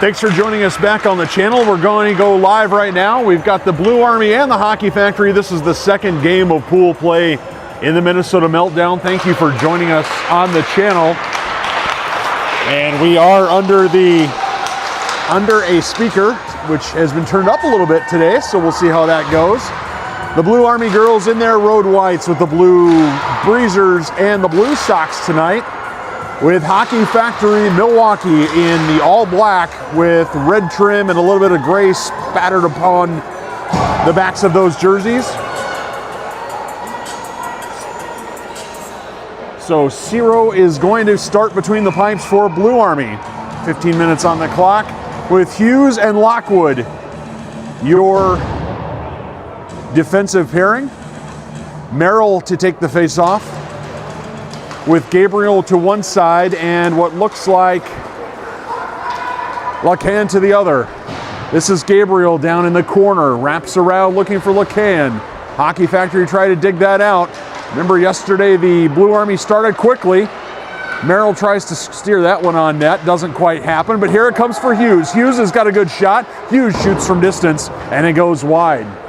Thanks for joining us back on the channel. We're going to go live right now. We've got the Blue Army and the Hockey Factory. This is the second game of pool play in the Minnesota Meltdown. Thank you for joining us on the channel. And we are under a speaker, which has been turned up a little bit today, so we'll see how that goes. The Blue Army girls in their road whites with the blue breezers and the blue socks tonight, with Hockey Factory Milwaukee in the all black with red trim and a little bit of gray spattered upon the backs of those jerseys. So Ciro is going to start between the pipes for Blue Army. 15 minutes on the clock with Hughes and Lockwood, your defensive pairing. Merrill to take the face off, with Gabriel to one side and what looks like Lacan to the other. This is Gabriel down in the corner, wraps around looking for Lacan. Hockey Factory tried to dig that out. Remember yesterday the Blue Army started quickly. Merrill tries to steer that one on net, doesn't quite happen, but here it comes for Hughes. Hughes has got a good shot. Hughes shoots from distance and it goes wide.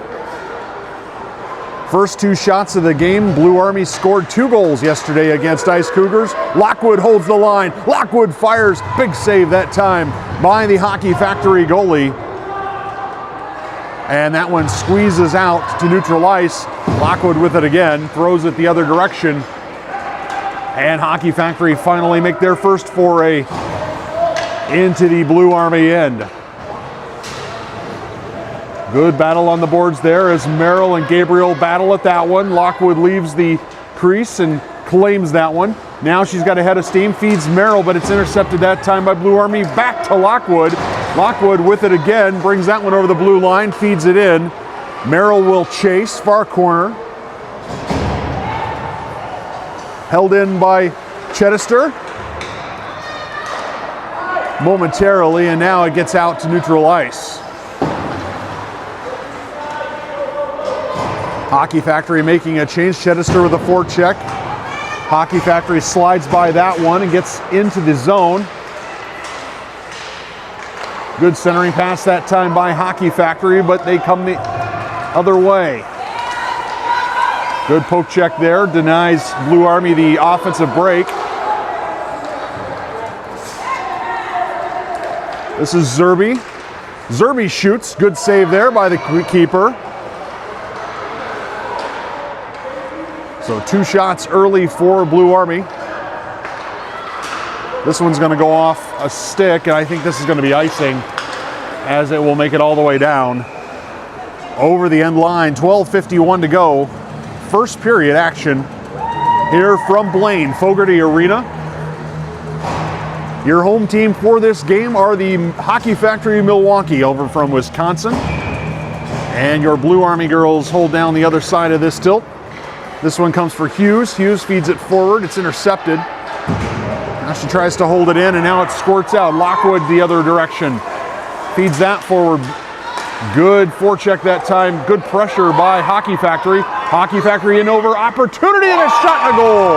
First two shots of the game, Blue Army scored 2 goals yesterday against Ice Cougars. Lockwood holds the line. Lockwood fires. Big save that time by the Hockey Factory goalie. And that one squeezes out to neutral ice. Lockwood with it again, throws it the other direction. And Hockey Factory finally make their first foray into the Blue Army end. Good battle on the boards there as Merrill and Gabriel battle at that one. Lockwood leaves the crease and claims that one. Now she's got a head of steam, feeds Merrill, but it's intercepted that time by Blue Army. Back to Lockwood. Lockwood with it again, brings that one over the blue line, feeds it in. Merrill will chase, far corner. Held in by Chedister momentarily, and now it gets out to neutral ice. Hockey Factory making a change. Chedister with a forecheck. Hockey Factory slides by that one and gets into the zone. Good centering pass that time by Hockey Factory, but they come the other way. Good poke check there. Denies Blue Army the offensive break. This is Zerby. Zerby shoots. Good save there by the keeper. So 2 shots early for Blue Army. This one's going to go off a stick, and I think this is going to be icing as it will make it all the way down over the end line. 12:51 to go. First period action here from Blaine Fogarty Arena. Your home team for this game are the Hockey Factory Milwaukee over from Wisconsin. And your Blue Army girls hold down the other side of this tilt. This one comes for Hughes. Hughes feeds it forward. It's intercepted. Now she tries to hold it in, and now it squirts out. Lockwood the other direction. Feeds that forward. Good forecheck that time. Good pressure by Hockey Factory. Hockey Factory in over. Opportunity and a shot and a goal.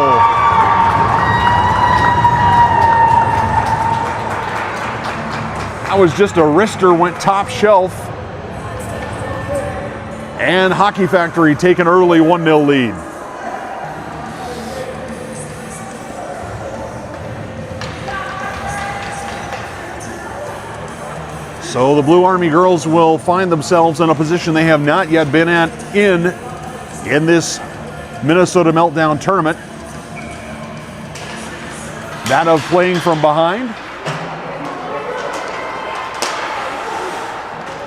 That was just a wrister, went top shelf. And Hockey Factory take an early 1-0 lead. So the Blue Army girls will find themselves in a position they have not yet been in this Minnesota Meltdown tournament. That of playing from behind.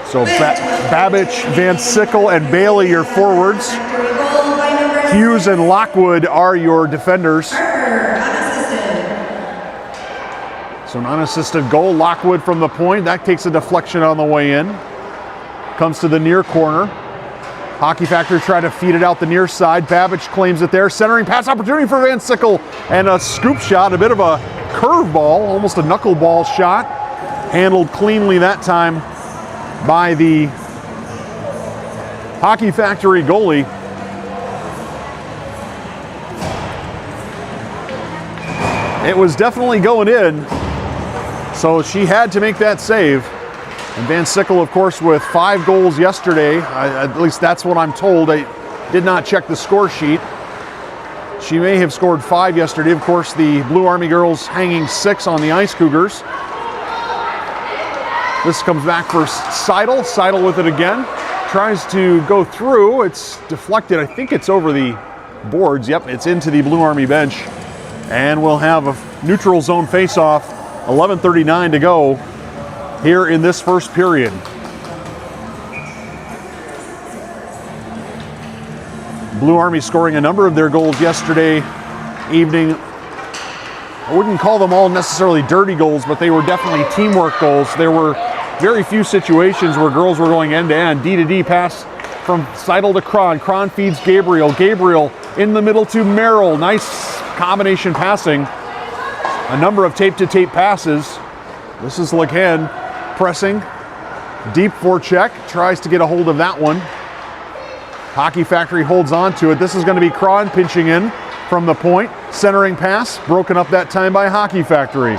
So Babbage, Van Sickle, and Bailey your forwards. Hughes and Lockwood are your defenders. So an unassisted goal. Lockwood from the point. That takes a deflection on the way in. Comes to the near corner. Hockey Factory try to feed it out the near side. Babbage claims it there. Centering pass opportunity for Van Sickle. And a scoop shot, a bit of a curveball, almost a knuckleball shot. Handled cleanly that time by the Hockey Factory goalie. It was definitely going in. So she had to make that save. And Van Sickle, of course, with 5 goals yesterday. At least that's what I'm told. I did not check the score sheet. She may have scored 5 yesterday. Of course, the Blue Army girls hanging 6 on the Ice Cougars. This comes back for Seidel. Seidel with it again. Tries to go through. It's deflected. I think it's over the boards. Yep, it's into the Blue Army bench. And we'll have a neutral zone face-off. 11:39 to go here in this first period. Blue Army scoring a number of their goals yesterday evening. I wouldn't call them all necessarily dirty goals, but they were definitely teamwork goals. There were very few situations where girls were going end-to-end. D-to-D pass from Seidel to Kron. Kron feeds Gabriel. Gabriel in the middle to Merrill. Nice combination passing. A number of tape-to-tape passes. This is LeCan pressing. Deep forecheck. Tries to get a hold of that one. Hockey Factory holds on to it. This is going to be Kron pinching in from the point. Centering pass. Broken up that time by Hockey Factory.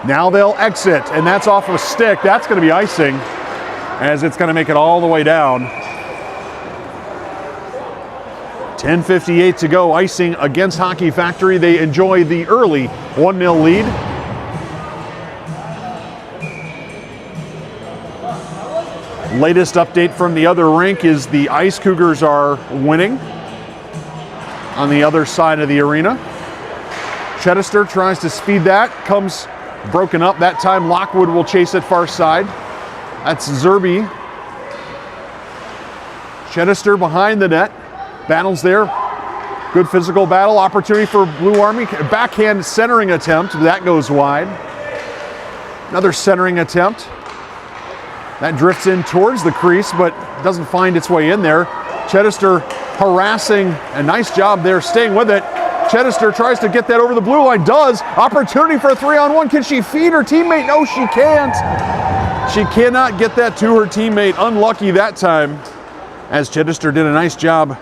Now they'll exit, and that's off a stick. That's going to be icing, as it's going to make it all the way down. 10:58 to go. Icing against Hockey Factory. They enjoy the early 1-0 lead. Latest update from the other rink is the Ice Cougars are winning on the other side of the arena. Chedester tries to speed that. Comes broken up. That time Lockwood will chase it far side. That's Zerby. Chedester behind the net. Battles there. Good physical battle. Opportunity for Blue Army. Backhand centering attempt. That goes wide. Another centering attempt. That drifts in towards the crease, but doesn't find its way in there. Chedester harassing. A nice job there, staying with it. Chedester tries to get that over the blue line. Does. Opportunity for a 3-on-1. Can she feed her teammate? No, she can't. She cannot get that to her teammate. Unlucky that time, as Chedester did a nice job.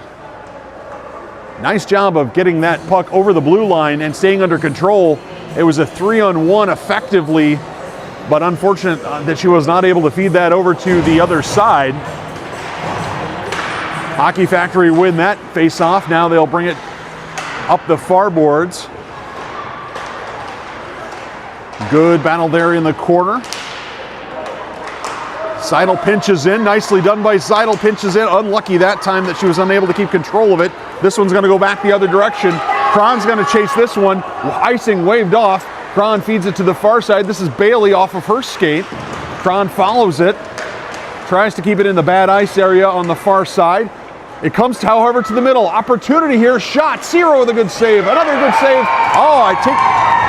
Nice job of getting that puck over the blue line and staying under control. It was a 3-on-1 effectively, but unfortunate that she was not able to feed that over to the other side. Hockey Factory win that face-off. Now they'll bring it up the far boards. Good battle there in the corner. Seidel pinches in. Nicely done by Seidel. Pinches in. Unlucky that time that she was unable to keep control of it. This one's going to go back the other direction. Kron's going to chase this one. Icing waved off. Kron feeds it to the far side. This is Bailey off of her skate. Kron follows it. Tries to keep it in the bad ice area on the far side. It comes, however, to the middle. Opportunity here. Shot. Zero with a good save. Another good save. Oh,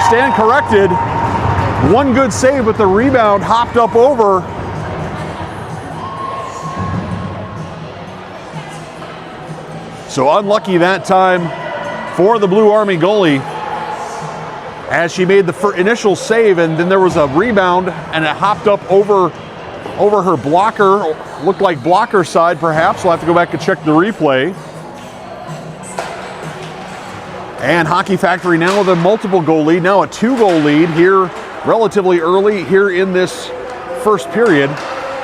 stand corrected. One good save, but the rebound hopped up over. So unlucky that time for the Blue Army goalie, as she made the initial save, and then there was a rebound and it hopped up over her blocker. Looked like blocker side perhaps. We'll have to go back and check the replay. And Hockey Factory now with a multiple goal lead, now a 2-goal lead here relatively early here in this first period.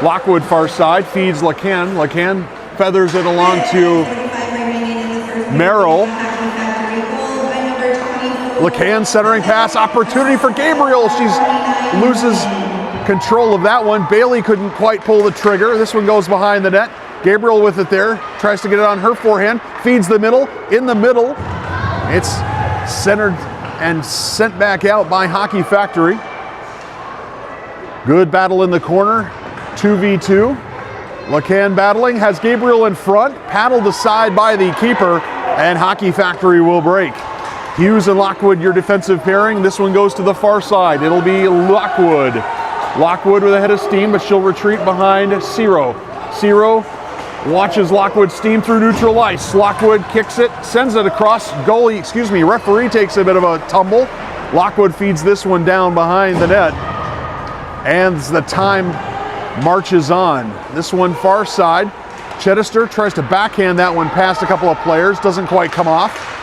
Lockwood far side feeds LeCan. LeCan feathers it along to Merrill. LeCan centering pass, opportunity for Gabriel. She loses control of that one. Bailey couldn't quite pull the trigger. This one goes behind the net. Gabriel with it there, tries to get it on her forehand, feeds the middle, in the middle. It's centered and sent back out by Hockey Factory. Good battle in the corner, 2v2. LeCan battling, has Gabriel in front, paddled aside by the keeper, and Hockey Factory will break. Hughes and Lockwood, your defensive pairing. This one goes to the far side. It'll be Lockwood. Lockwood with a head of steam, but she'll retreat behind Ciro. Ciro watches Lockwood steam through neutral ice. Lockwood kicks it, sends it across. Referee takes a bit of a tumble. Lockwood feeds this one down behind the net. And the time marches on. This one far side. Chedester tries to backhand that one past a couple of players. Doesn't quite come off.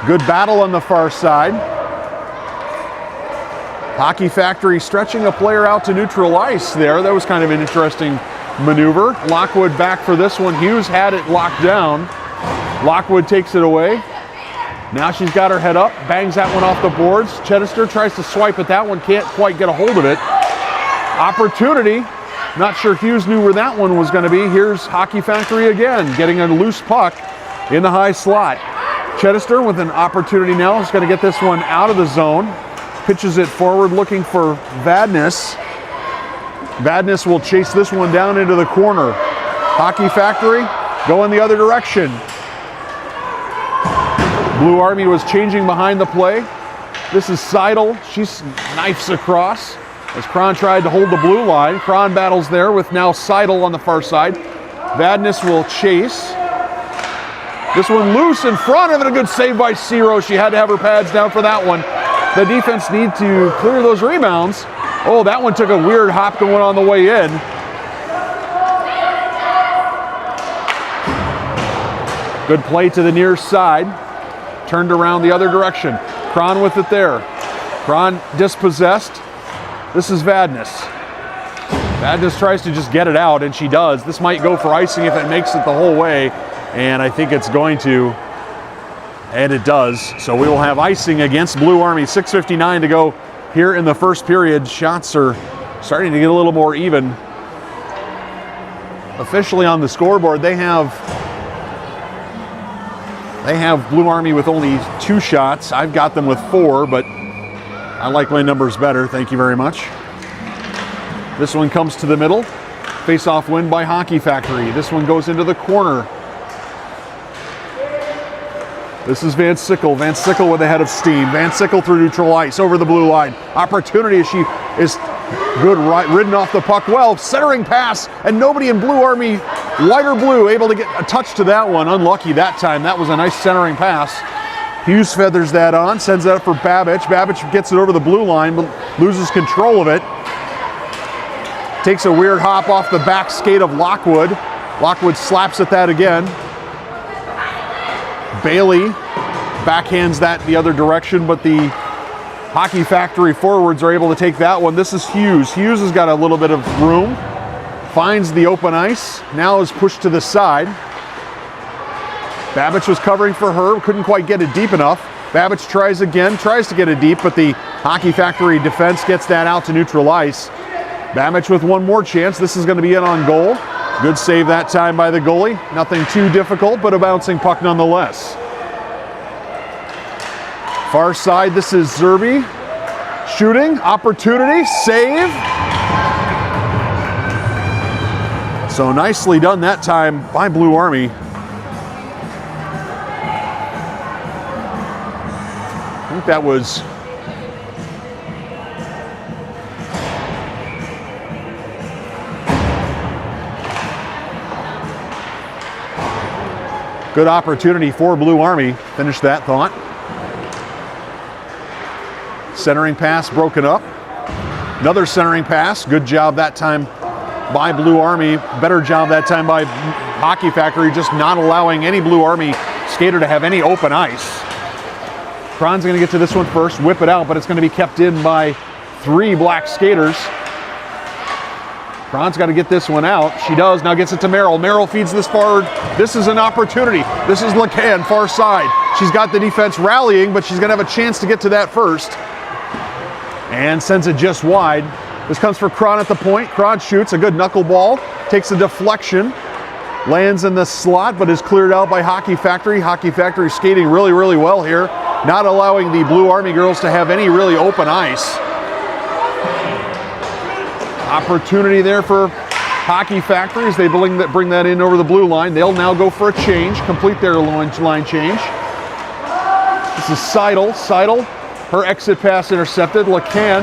Good battle on the far side. Hockey Factory stretching a player out to neutral ice there. That was kind of an interesting maneuver. Lockwood back for this one. Hughes had it locked down. Lockwood takes it away. Now she's got her head up, bangs that one off the boards. Chittister tries to swipe at that one, can't quite get a hold of it. Opportunity. Not sure Hughes knew where that one was going to be. Here's Hockey Factory again, getting a loose puck in the high slot. Chittister with an opportunity now. Is going to get this one out of the zone. Pitches it forward looking for Vadnais. Vadnais will chase this one down into the corner. Hockey Factory going the other direction. Blue Army was changing behind the play. This is Seidel. She knifes across as Cron tried to hold the blue line. Cron battles there with now Seidel on the far side. Vadnais will chase. This one loose in front of it. A good save by Ciro. She had to have her pads down for that one. The defense need to clear those rebounds. Oh, that one took a weird hop going on the way in. Good play to the near side. Turned around the other direction. Cron with it there. Cron dispossessed. This is Vadnais. Vadnais tries to just get it out, and she does. This might go for icing if it makes it the whole way, and I think it's going to. And it does. So we will have icing against Blue Army. 6:59 to go here in the first period. Shots are starting to get a little more even. Officially on the scoreboard, they have Blue Army with only 2 shots. I've got them with 4, but I like my numbers better. Thank you very much. This one comes to the middle. Face-off win by Hockey Factory. This one goes into the corner. This is Van Sickle. Van Sickle with a head of steam. Van Sickle through neutral ice over the blue line. Opportunity as she is good, ridden off the puck well. Centering pass, and nobody in Blue Army, lighter blue, able to get a touch to that one. Unlucky that time. That was a nice centering pass. Hughes feathers that on, sends that up for Babbage. Babbage gets it over the blue line, but loses control of it. Takes a weird hop off the back skate of Lockwood. Lockwood slaps at that again. Bailey backhands that the other direction, but the Hockey Factory forwards are able to take that one. This is Hughes. Hughes has got a little bit of room. Finds the open ice. Now is pushed to the side. Babbage was covering for her. Couldn't quite get it deep enough. Babbage tries again. Tries to get it deep, but the Hockey Factory defense gets that out to neutral ice. Babbage with one more chance. This is going to be in on goal. Good save that time by the goalie. Nothing too difficult, but a bouncing puck nonetheless. Far side, this is Zerbe. Shooting, opportunity, save. So nicely done that time by Blue Army. I think that was good opportunity for Blue Army. Finish that thought. Centering pass broken up. Another centering pass. Good job that time by Blue Army. Better job that time by Hockey Factory, just not allowing any Blue Army skater to have any open ice. Cron's going to get to this one first, whip it out, but it's going to be kept in by 3 black skaters. Cron's got to get this one out. She does. Now gets it to Merrill. Merrill feeds this forward. This is an opportunity. This is LeCan, far side. She's got the defense rallying, but she's going to have a chance to get to that first. And sends it just wide. This comes for Cron at the point. Cron shoots a good knuckleball. Takes a deflection. Lands in the slot, but is cleared out by Hockey Factory. Hockey Factory skating really, really well here. Not allowing the Blue Army girls to have any really open ice. Opportunity there for Hockey Factory as they bring that in over the blue line. They'll now go for a change, complete their line change. This is Seidel. Seidel, her exit pass intercepted. LeCan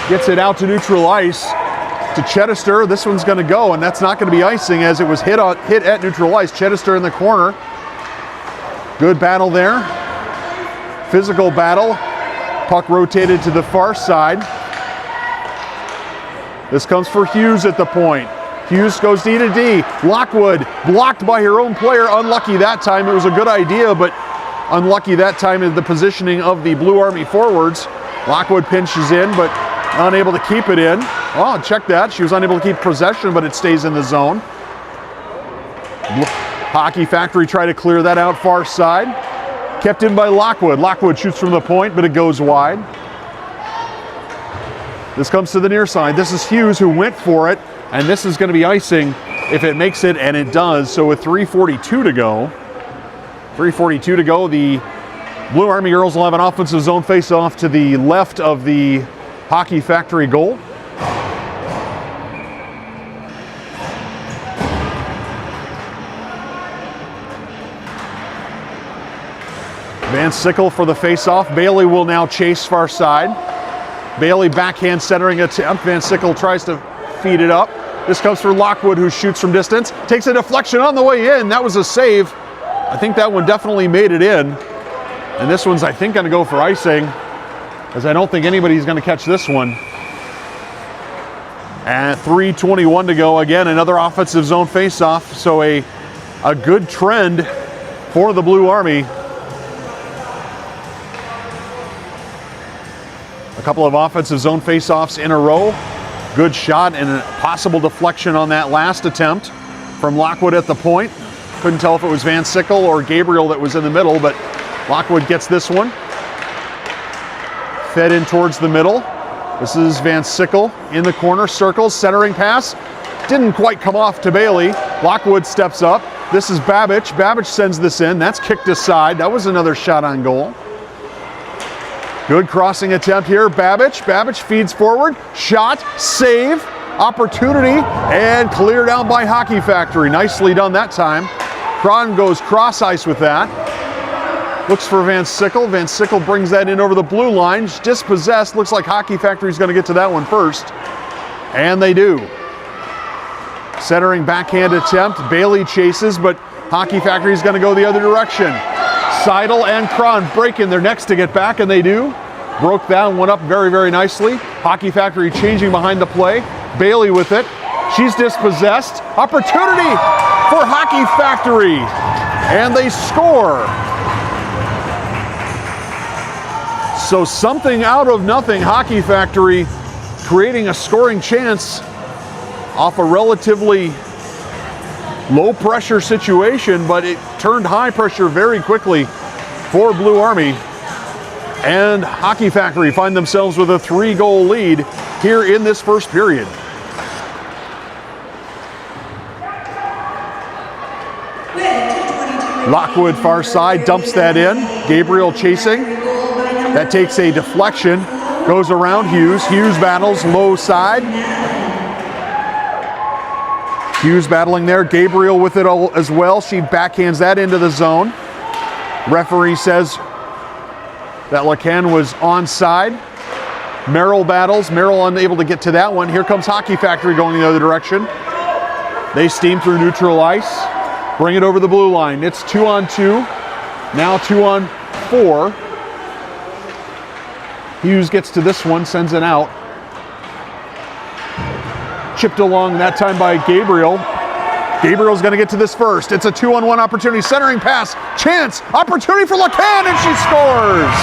gets it out to neutral ice to Chittister. This one's going to go, and that's not going to be icing as it was hit at neutral ice. Chittister in the corner. Good battle there. Physical battle. Puck rotated to the far side. This comes for Hughes at the point. Hughes goes D to D. Lockwood blocked by her own player. Unlucky that time. It was a good idea, but unlucky that time in the positioning of the Blue Army forwards. Lockwood pinches in, but unable to keep it in. Oh, check that. She was unable to keep possession, but it stays in the zone. Hockey Factory try to clear that out far side. Kept in by Lockwood. Lockwood shoots from the point, but it goes wide. This comes to the near side. This is Hughes who went for it, and this is going to be icing if it makes it, and it does. So with 3:42 to go, the Blue Army girls will have an offensive zone face-off to the left of the Hockey Factory goal. Van Sickle for the face-off. Bailey will now chase far side. Bailey backhand centering attempt. Van Sickle tries to feed it up. This comes for Lockwood, who shoots from distance. Takes a deflection on the way in. That was a save. I think that one definitely made it in. And this one's, I think, going to go for icing, as I don't think anybody's going to catch this one. At 3:21 to go, again, another offensive zone face-off. So a good trend for the Blue Army. A couple of offensive zone face-offs in a row. Good shot and a possible deflection on that last attempt from Lockwood at the point. Couldn't tell if it was Van Sickle or Gabriel that was in the middle, but Lockwood gets this one. Fed in towards the middle. This is Van Sickle in the corner, circles, centering pass. Didn't quite come off to Bailey. Lockwood steps up. This is Babbage. Babbage sends this in. That's kicked aside. That was another shot on goal. Good crossing attempt here. Babbage feeds forward. Shot, save, opportunity, and cleared out by Hockey Factory. Nicely done that time. Cron goes cross ice with that. Looks for Van Sickle. Van Sickle brings that in over the blue line. Dispossessed. Looks like Hockey Factory's going to get to that one first. And they do. Centering backhand attempt. Bailey chases, but Hockey Factory's going to go the other direction. Seidel and Cron breaking their necks to get back, and they do. Broke that one up very, very nicely. Hockey Factory changing behind the play. Bailey with it. She's dispossessed. Opportunity for Hockey Factory. And they score. So something out of nothing. Hockey Factory creating a scoring chance off a relatively low pressure situation, but it turned high pressure very quickly for Blue Army. And Hockey Factory find themselves with a 3-goal lead here in this first period. Lockwood far side dumps that in. Gabriel chasing. That takes a deflection. Goes around Hughes. Hughes battles low side. Hughes battling there. Gabriel with it as well. She backhands that into the zone. Referee says that LeCan was onside. Merrill battles. Merrill unable to get to that one. Here comes Hockey Factory going the other direction. They steam through neutral ice. Bring it over the blue line. It's 2-on-2. Now 2-on-4. Hughes gets to this one, sends it out. Chipped along that time by Gabriel. Gabriel's going to get to this first. It's a 2-on-1 opportunity. Centering pass. Chance. Opportunity for LeCan, and she scores.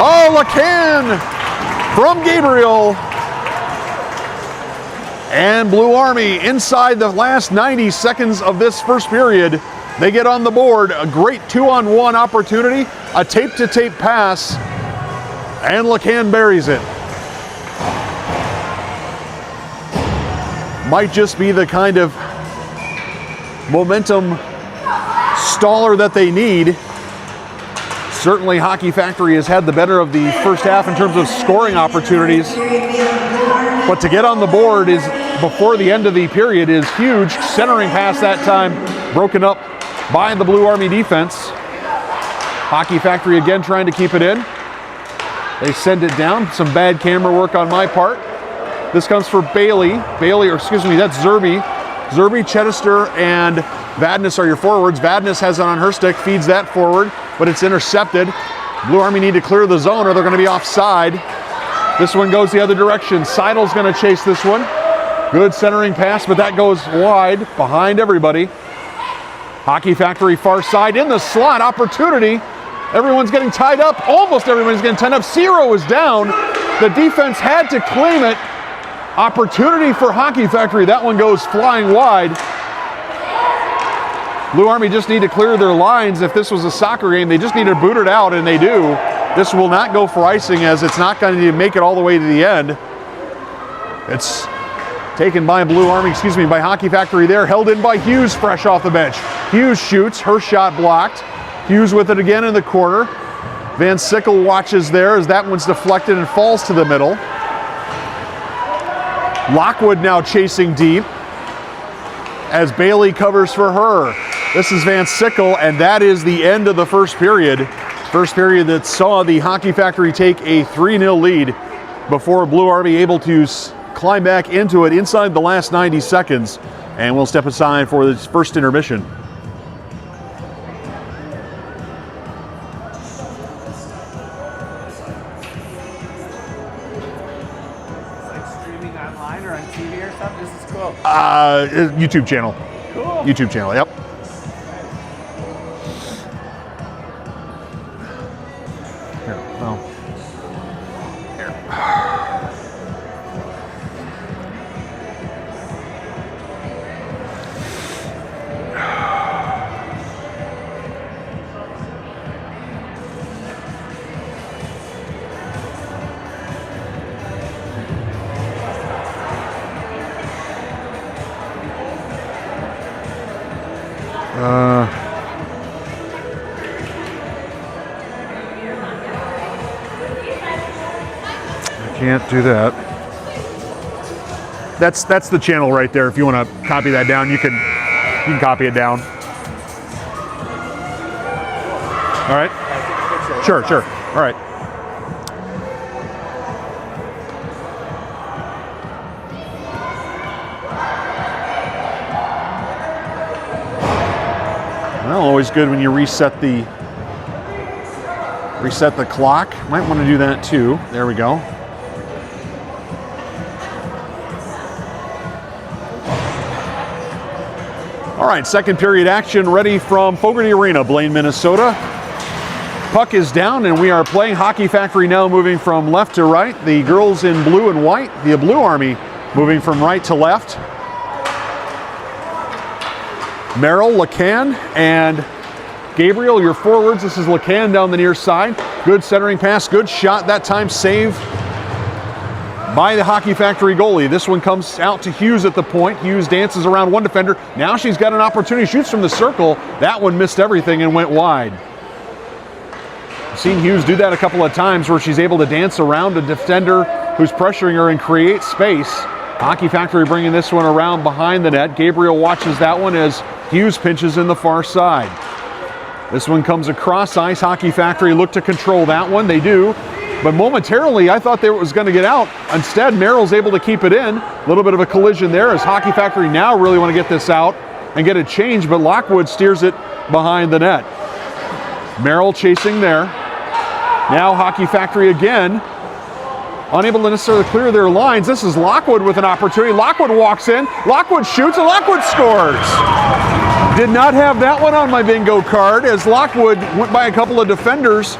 Oh, LeCan from Gabriel. And Blue Army inside the last 90 seconds of this first period. They get on the board. A great 2-on-1 opportunity. A tape-to-tape pass. And LeCan buries it. Might just be the kind of momentum staller that they need. Certainly Hockey Factory has had the better of the first half in terms of scoring opportunities. But to get on the board is before the end of the period is huge. Centering pass that time broken up by the Blue Army defense. Hockey Factory again trying to keep it in. They send it down. Some bad camera work on my part. This comes for Bailey. That's Zerby. Zerby, Chedester, and Vadnais are your forwards. Vadnais has it on her stick, feeds that forward, but it's intercepted. Blue Army need to clear the zone or they're going to be offside. This one goes the other direction. Seidel's going to chase this one. Good centering pass, but that goes wide behind everybody. Hockey Factory far side in the slot. Opportunity Everyone's getting tied up. Almost everyone's getting tied up. Zero is down. The defense had to claim it. Opportunity for Hockey Factory. That one goes flying wide. Blue Army just need to clear their lines. If this was a soccer game, they just need to boot it out, and they do. This will not go for icing, as it's not going to make it all the way to the end. It's taken by by Hockey Factory there. Held in by Hughes, fresh off the bench. Hughes shoots, her shot blocked. Hughes with it again in the corner. Van Sickle watches there as that one's deflected and falls to the middle. Lockwood now chasing deep as Bailey covers for her. This is Van Sickle, and that is the end of the first period. First period that saw the Hockey Factory take a 3-0 lead before Blue Army able to climb back into it inside the last 90 seconds. And we'll step aside for this first intermission. YouTube channel. Cool. YouTube channel, yep. Here, well. Here. I can't do that. That's the channel right there. If you want to copy that down, you can copy it down. All right. Sure. All right. Well, always good when you reset the clock. Might want to do that too. There we go. All right, second period action ready from Fogarty Arena, Blaine, Minnesota. Puck is down and we are playing. Hockey Factory now moving from left to right. The girls in blue and white. The Blue Army moving from right to left. Merrill, LeCan, and Gabriel, your forwards. This is LeCan down the near side. Good centering pass, good shot. That time saved by the Hockey Factory goalie. This one comes out to Hughes at the point. Hughes dances around one defender. Now she's got an opportunity. Shoots from the circle. That one missed everything and went wide. I've seen Hughes do that a couple of times where she's able to dance around a defender who's pressuring her and create space. Hockey Factory bringing this one around behind the net. Gabriel watches that one as Hughes pinches in the far side. This one comes across ice. Hockey Factory look to control that one. They do. But momentarily, I thought they was going to get out. Instead, Merrill's able to keep it in. A little bit of a collision there as Hockey Factory now really want to get this out and get it changed, but Lockwood steers it behind the net. Merrill chasing there. Now Hockey Factory again, unable to necessarily clear their lines. This is Lockwood with an opportunity. Lockwood walks in, Lockwood shoots, and Lockwood scores. Did not have that one on my bingo card as Lockwood went by a couple of defenders.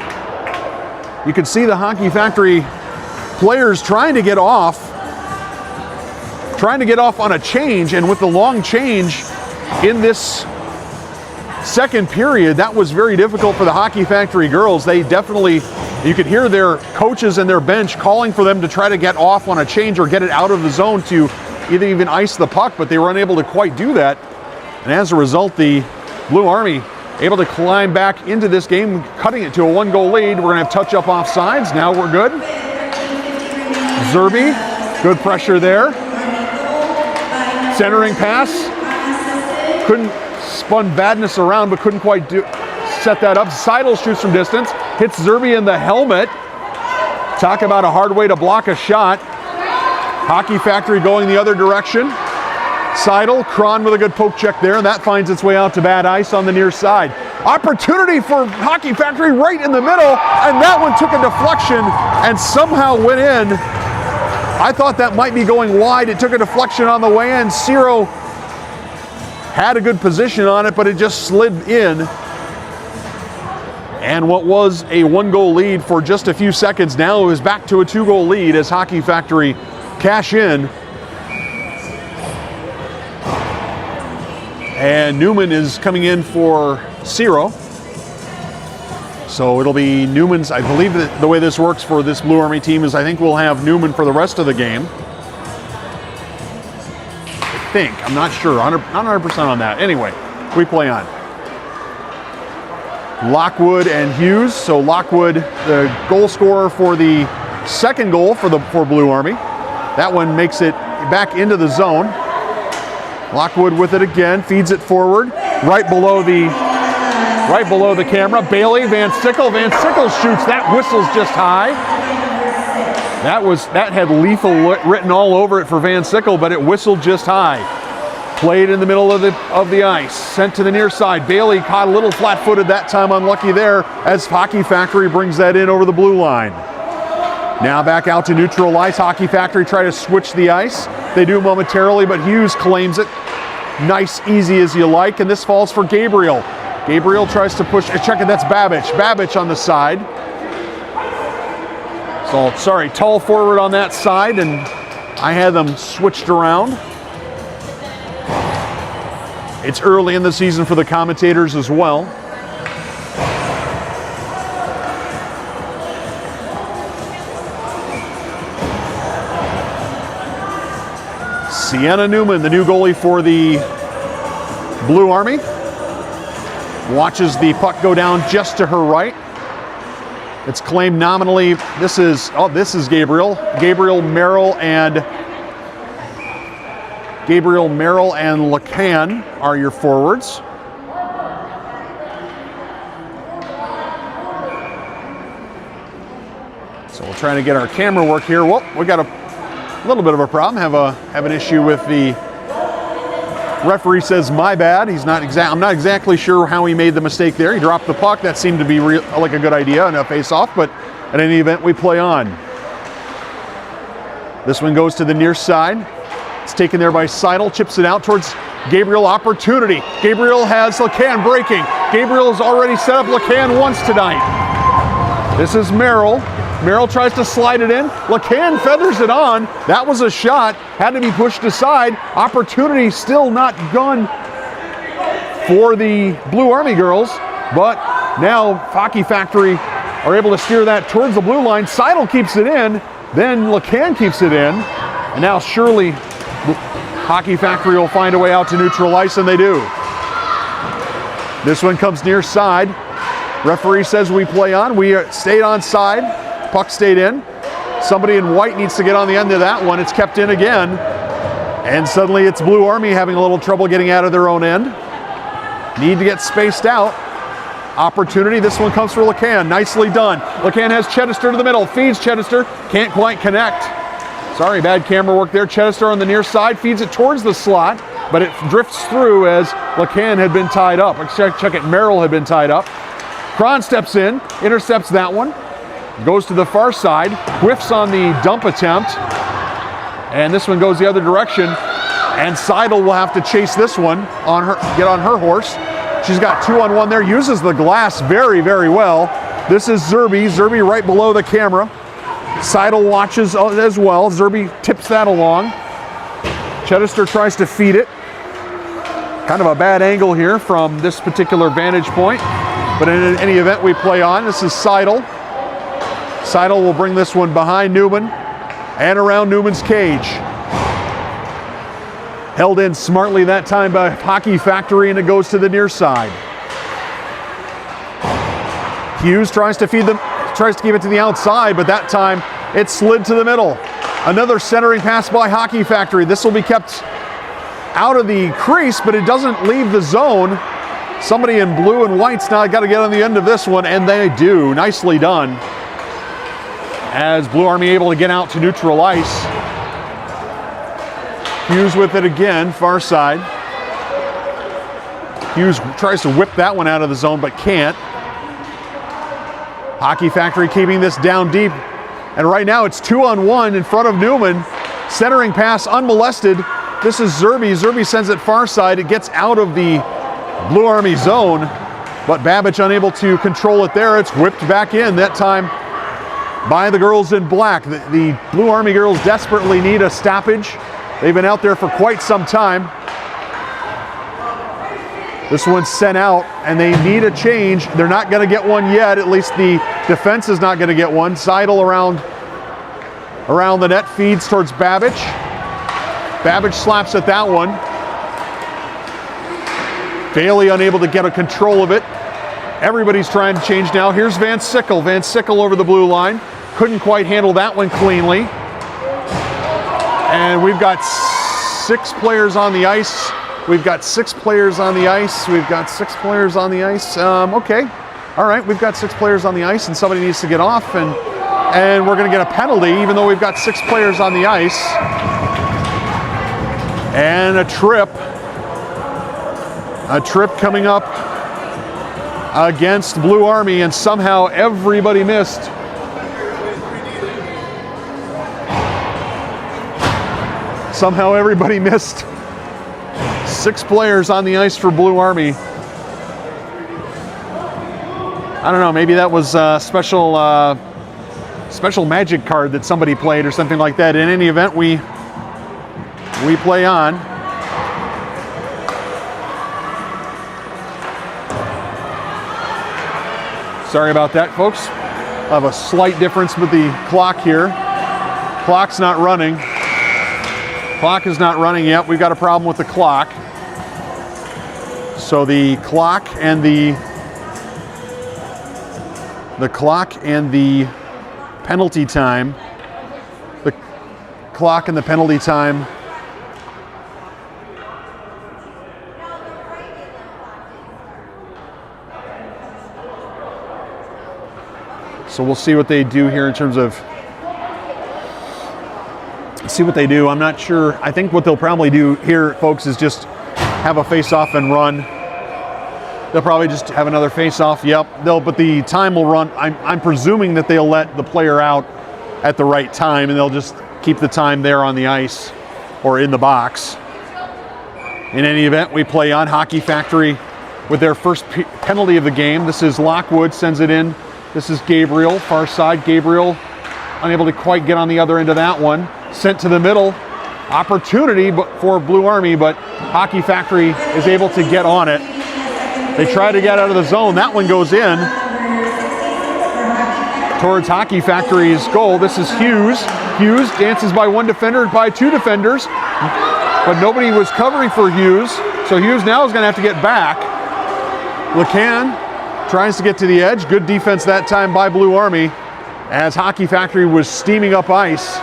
You can see the Hockey Factory players trying to get off on a change, and with the long change in this second period, that was very difficult for the Hockey Factory girls. They definitely, you could hear their coaches and their bench calling for them to try to get off on a change or get it out of the zone to either even ice the puck, but they were unable to quite do that. And as a result, the Blue Army able to climb back into this game, cutting it to a 1-goal lead. We're gonna have touch-up offsides. Now we're good. Zerbe, good pressure there. Centering pass. Couldn't spun Badness around, but couldn't quite set that up. Seidel shoots from distance, hits Zerbe in the helmet. Talk about a hard way to block a shot. Hockey Factory going the other direction. Seidel, Cron with a good poke check there, and that finds its way out to bad ice on the near side. Opportunity for Hockey Factory right in the middle, and that one took a deflection and somehow went in. I thought that might be going wide. It took a deflection on the way in. Ciro had a good position on it, but it just slid in. And what was a 1-goal lead for just a few seconds now is back to a 2-goal lead as Hockey Factory cash in. And Newman is coming in for Ciro. So it'll be Newman's, I believe that the way this works for this Blue Army team is I think we'll have Newman for the rest of the game. I think, I'm not sure, not 100% on that. Anyway, we play on. Lockwood and Hughes. So Lockwood, the goal scorer for the second goal for Blue Army. That one makes it back into the zone. Lockwood with it again, feeds it forward, right below the camera. Bailey, Van Sickle shoots. That whistle's just high. That had lethal written all over it for Van Sickle, but it whistled just high. Played in the middle of the ice, sent to the near side. Bailey caught a little flat-footed that time, unlucky there, as Hockey Factory brings that in over the blue line. Now back out to neutral ice. Hockey Factory try to switch the ice. They do momentarily, but Hughes claims it. Nice, easy as you like, and this falls for Gabriel. Gabriel tries to push, check it, that's Babbage. Babbage on the side. So, sorry, tall forward on that side, and I had them switched around. It's early in the season for the commentators as well. Sienna Newman, the new goalie for the Blue Army, watches the puck go down just to her right. It's claimed nominally. This is Gabriel. Gabriel Merrill and Lacan are your forwards. So we're trying to get our camera work here. Well, we got a little bit of a problem. Have an issue with the referee. Says my bad. I'm not exactly sure how he made the mistake there. He dropped the puck. That seemed to be like a good idea in a face-off, but at any event, we play on. This one goes to the near side. It's taken there by Seidel, chips it out towards Gabriel. Opportunity. Gabriel has Lacan breaking. Gabriel has already set up Lacan once tonight. This is Merrill. Merrill tries to slide it in. Lacan feathers it on. That was a shot. Had to be pushed aside. Opportunity still not gone for the Blue Army girls. But now Hockey Factory are able to steer that towards the blue line. Seidel keeps it in. Then Lacan keeps it in. And now surely Hockey Factory will find a way out to neutral ice, and they do. This one comes near side. Referee says we play on. We stayed on side. Puck stayed in. Somebody in white needs to get on the end of that one. It's kept in again. And suddenly it's Blue Army having a little trouble getting out of their own end. Need to get spaced out. Opportunity. This one comes for Lacan. Nicely done. Lacan has Chedister to the middle. Feeds Chedister. Can't quite connect. Sorry, bad camera work there. Chedister on the near side. Feeds it towards the slot, but it drifts through as Lacan had been tied up. Check it. Merrill had been tied up. Cron steps in. Intercepts that one. Goes to the far side, whiffs on the dump attempt, and this one goes the other direction, and Seidel will have to chase this one on her, get on her horse. She's got 2-on-1 there, uses the glass very, very well. This is Zerby. Zerby right below the camera. Seidel watches as well. Zerby tips that along. Chedister tries to feed it. Kind of a bad angle here from this particular vantage point, but in any event, we play on. This is Seidel. Seidel will bring this one behind Newman and around Newman's cage. Held in smartly that time by Hockey Factory, and it goes to the near side. Hughes tries to keep it to the outside, but that time it slid to the middle. Another centering pass by Hockey Factory. This will be kept out of the crease, but it doesn't leave the zone. Somebody in blue and white's now got to get on the end of this one, and they do. Nicely done. As Blue Army able to get out to neutral ice. Hughes with it again, far side. Hughes tries to whip that one out of the zone, but can't. Hockey Factory keeping this down deep. And right now it's 2-on-1 in front of Newman. Centering pass unmolested. This is Zerby. Zerby sends it far side. It gets out of the Blue Army zone. but Babbage unable to control it there. It's whipped back in, that time by the girls in black. The Blue Army girls desperately need a stoppage. They've been out there for quite some time. This one's sent out, and they need a change. They're not going to get one yet. At least the defense is not going to get one. Seidel around the net, feeds towards Babbage. Babbage slaps at that one. Bailey unable to get a control of it. Everybody's trying to change now. Here's Van Sickle. Van Sickle over the blue line. Couldn't quite handle that one cleanly. And we've got 6 players on the ice. We've got 6 players on the ice. We've got 6 players on the ice. Okay. All right, we've got 6 players on the ice, and somebody needs to get off, and we're going to get a penalty, even though we've got 6 players on the ice. And a trip coming up against Blue Army, and somehow everybody missed. Somehow everybody missed. 6 players on the ice for Blue Army. I don't know, maybe that was a special magic card that somebody played or something like that. In any event, we play on. Sorry about that, folks. I have a slight difference with the clock here. Clock's not running. Clock is not running yet. We've got a problem with the clock. So the clock and the penalty time. The clock and the penalty time. So we'll see what they do here in terms of, see what they do. I'm not sure. I think what they'll probably do here, folks, is just have a face-off and run. They'll probably just have another face-off. Yep, but the time will run. I'm presuming that they'll let the player out at the right time, and they'll just keep the time there on the ice or in the box. In any event, we play on. Hockey Factory with their first penalty of the game. This is Lockwood, sends it in. This is Gabriel, far side. Gabriel unable to quite get on the other end of that one. Sent to the middle. Opportunity for Blue Army, but Hockey Factory is able to get on it. They try to get out of the zone. That one goes in towards Hockey Factory's goal. This is Hughes. Hughes dances by 1 defender, by 2 defenders, but nobody was covering for Hughes. So Hughes now is going to have to get back. LeCan tries to get to the edge. Good defense that time by Blue Army as Hockey Factory was steaming up ice.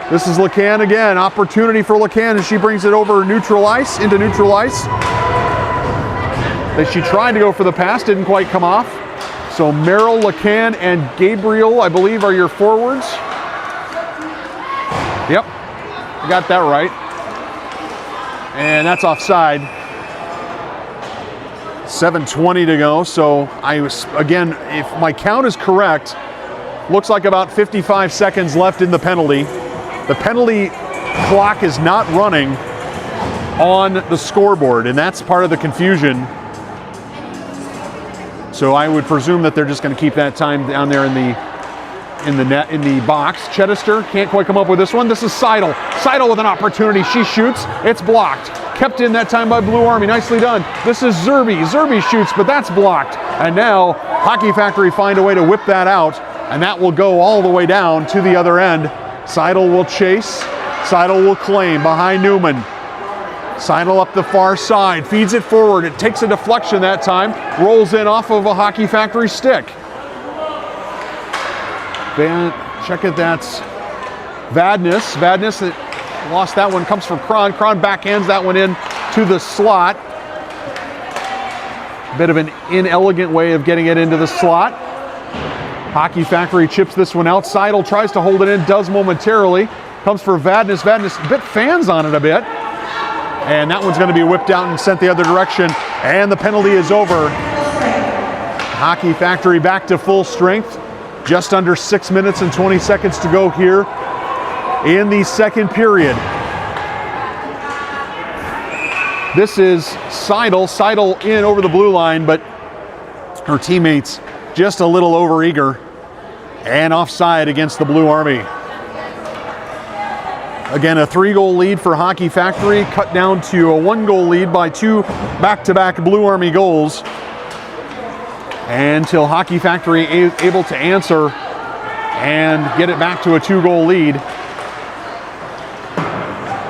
This is LeCan again. Opportunity for LeCan as she brings it over neutral ice, into neutral ice. She tried to go for the pass, didn't quite come off. So Merrill, LeCan, and Gabriel, I believe, are your forwards. Yep, you got that right. And that's offside. 7:20 to go. So again, if my count is correct, looks like about 55 seconds left in the penalty. The penalty clock is not running on the scoreboard, and that's part of the confusion. So I would presume that they're just going to keep that time down there in the net, in the box. Chedister can't quite come up with this one. This is Seidel. Seidel with an opportunity. She shoots. It's blocked. Kept in that time by Blue Army. Nicely done. This is Zerby. Zerby shoots, but that's blocked. And now Hockey Factory find a way to whip that out, and that will go all the way down to the other end. Seidel will chase. Seidel will claim behind Newman. Seidel up the far side, feeds it forward. It takes a deflection that time, rolls in off of a Hockey Factory stick. Check it, that's Vadnais. Vadnais that lost that one, comes from Kron. Kron backhands that one in to the slot. Bit of an inelegant way of getting it into the slot. Hockey Factory chips this one out. Seidel tries to hold it in, does momentarily. Comes for Vadnais. Vadnais a bit fans on it a bit. And that one's going to be whipped out and sent the other direction. And the penalty is over. Hockey Factory back to full strength. Just under 6 minutes and 20 seconds to go here in the second period. This is Seidel. Seidel in over the blue line, but Her teammates just a little overeager and offside against the Blue Army. Again, a 3-goal lead for Hockey Factory, cut down to a 1-goal lead by 2 back-to-back Blue Army goals. Until Hockey Factory able to answer and get it back to a 2-goal lead.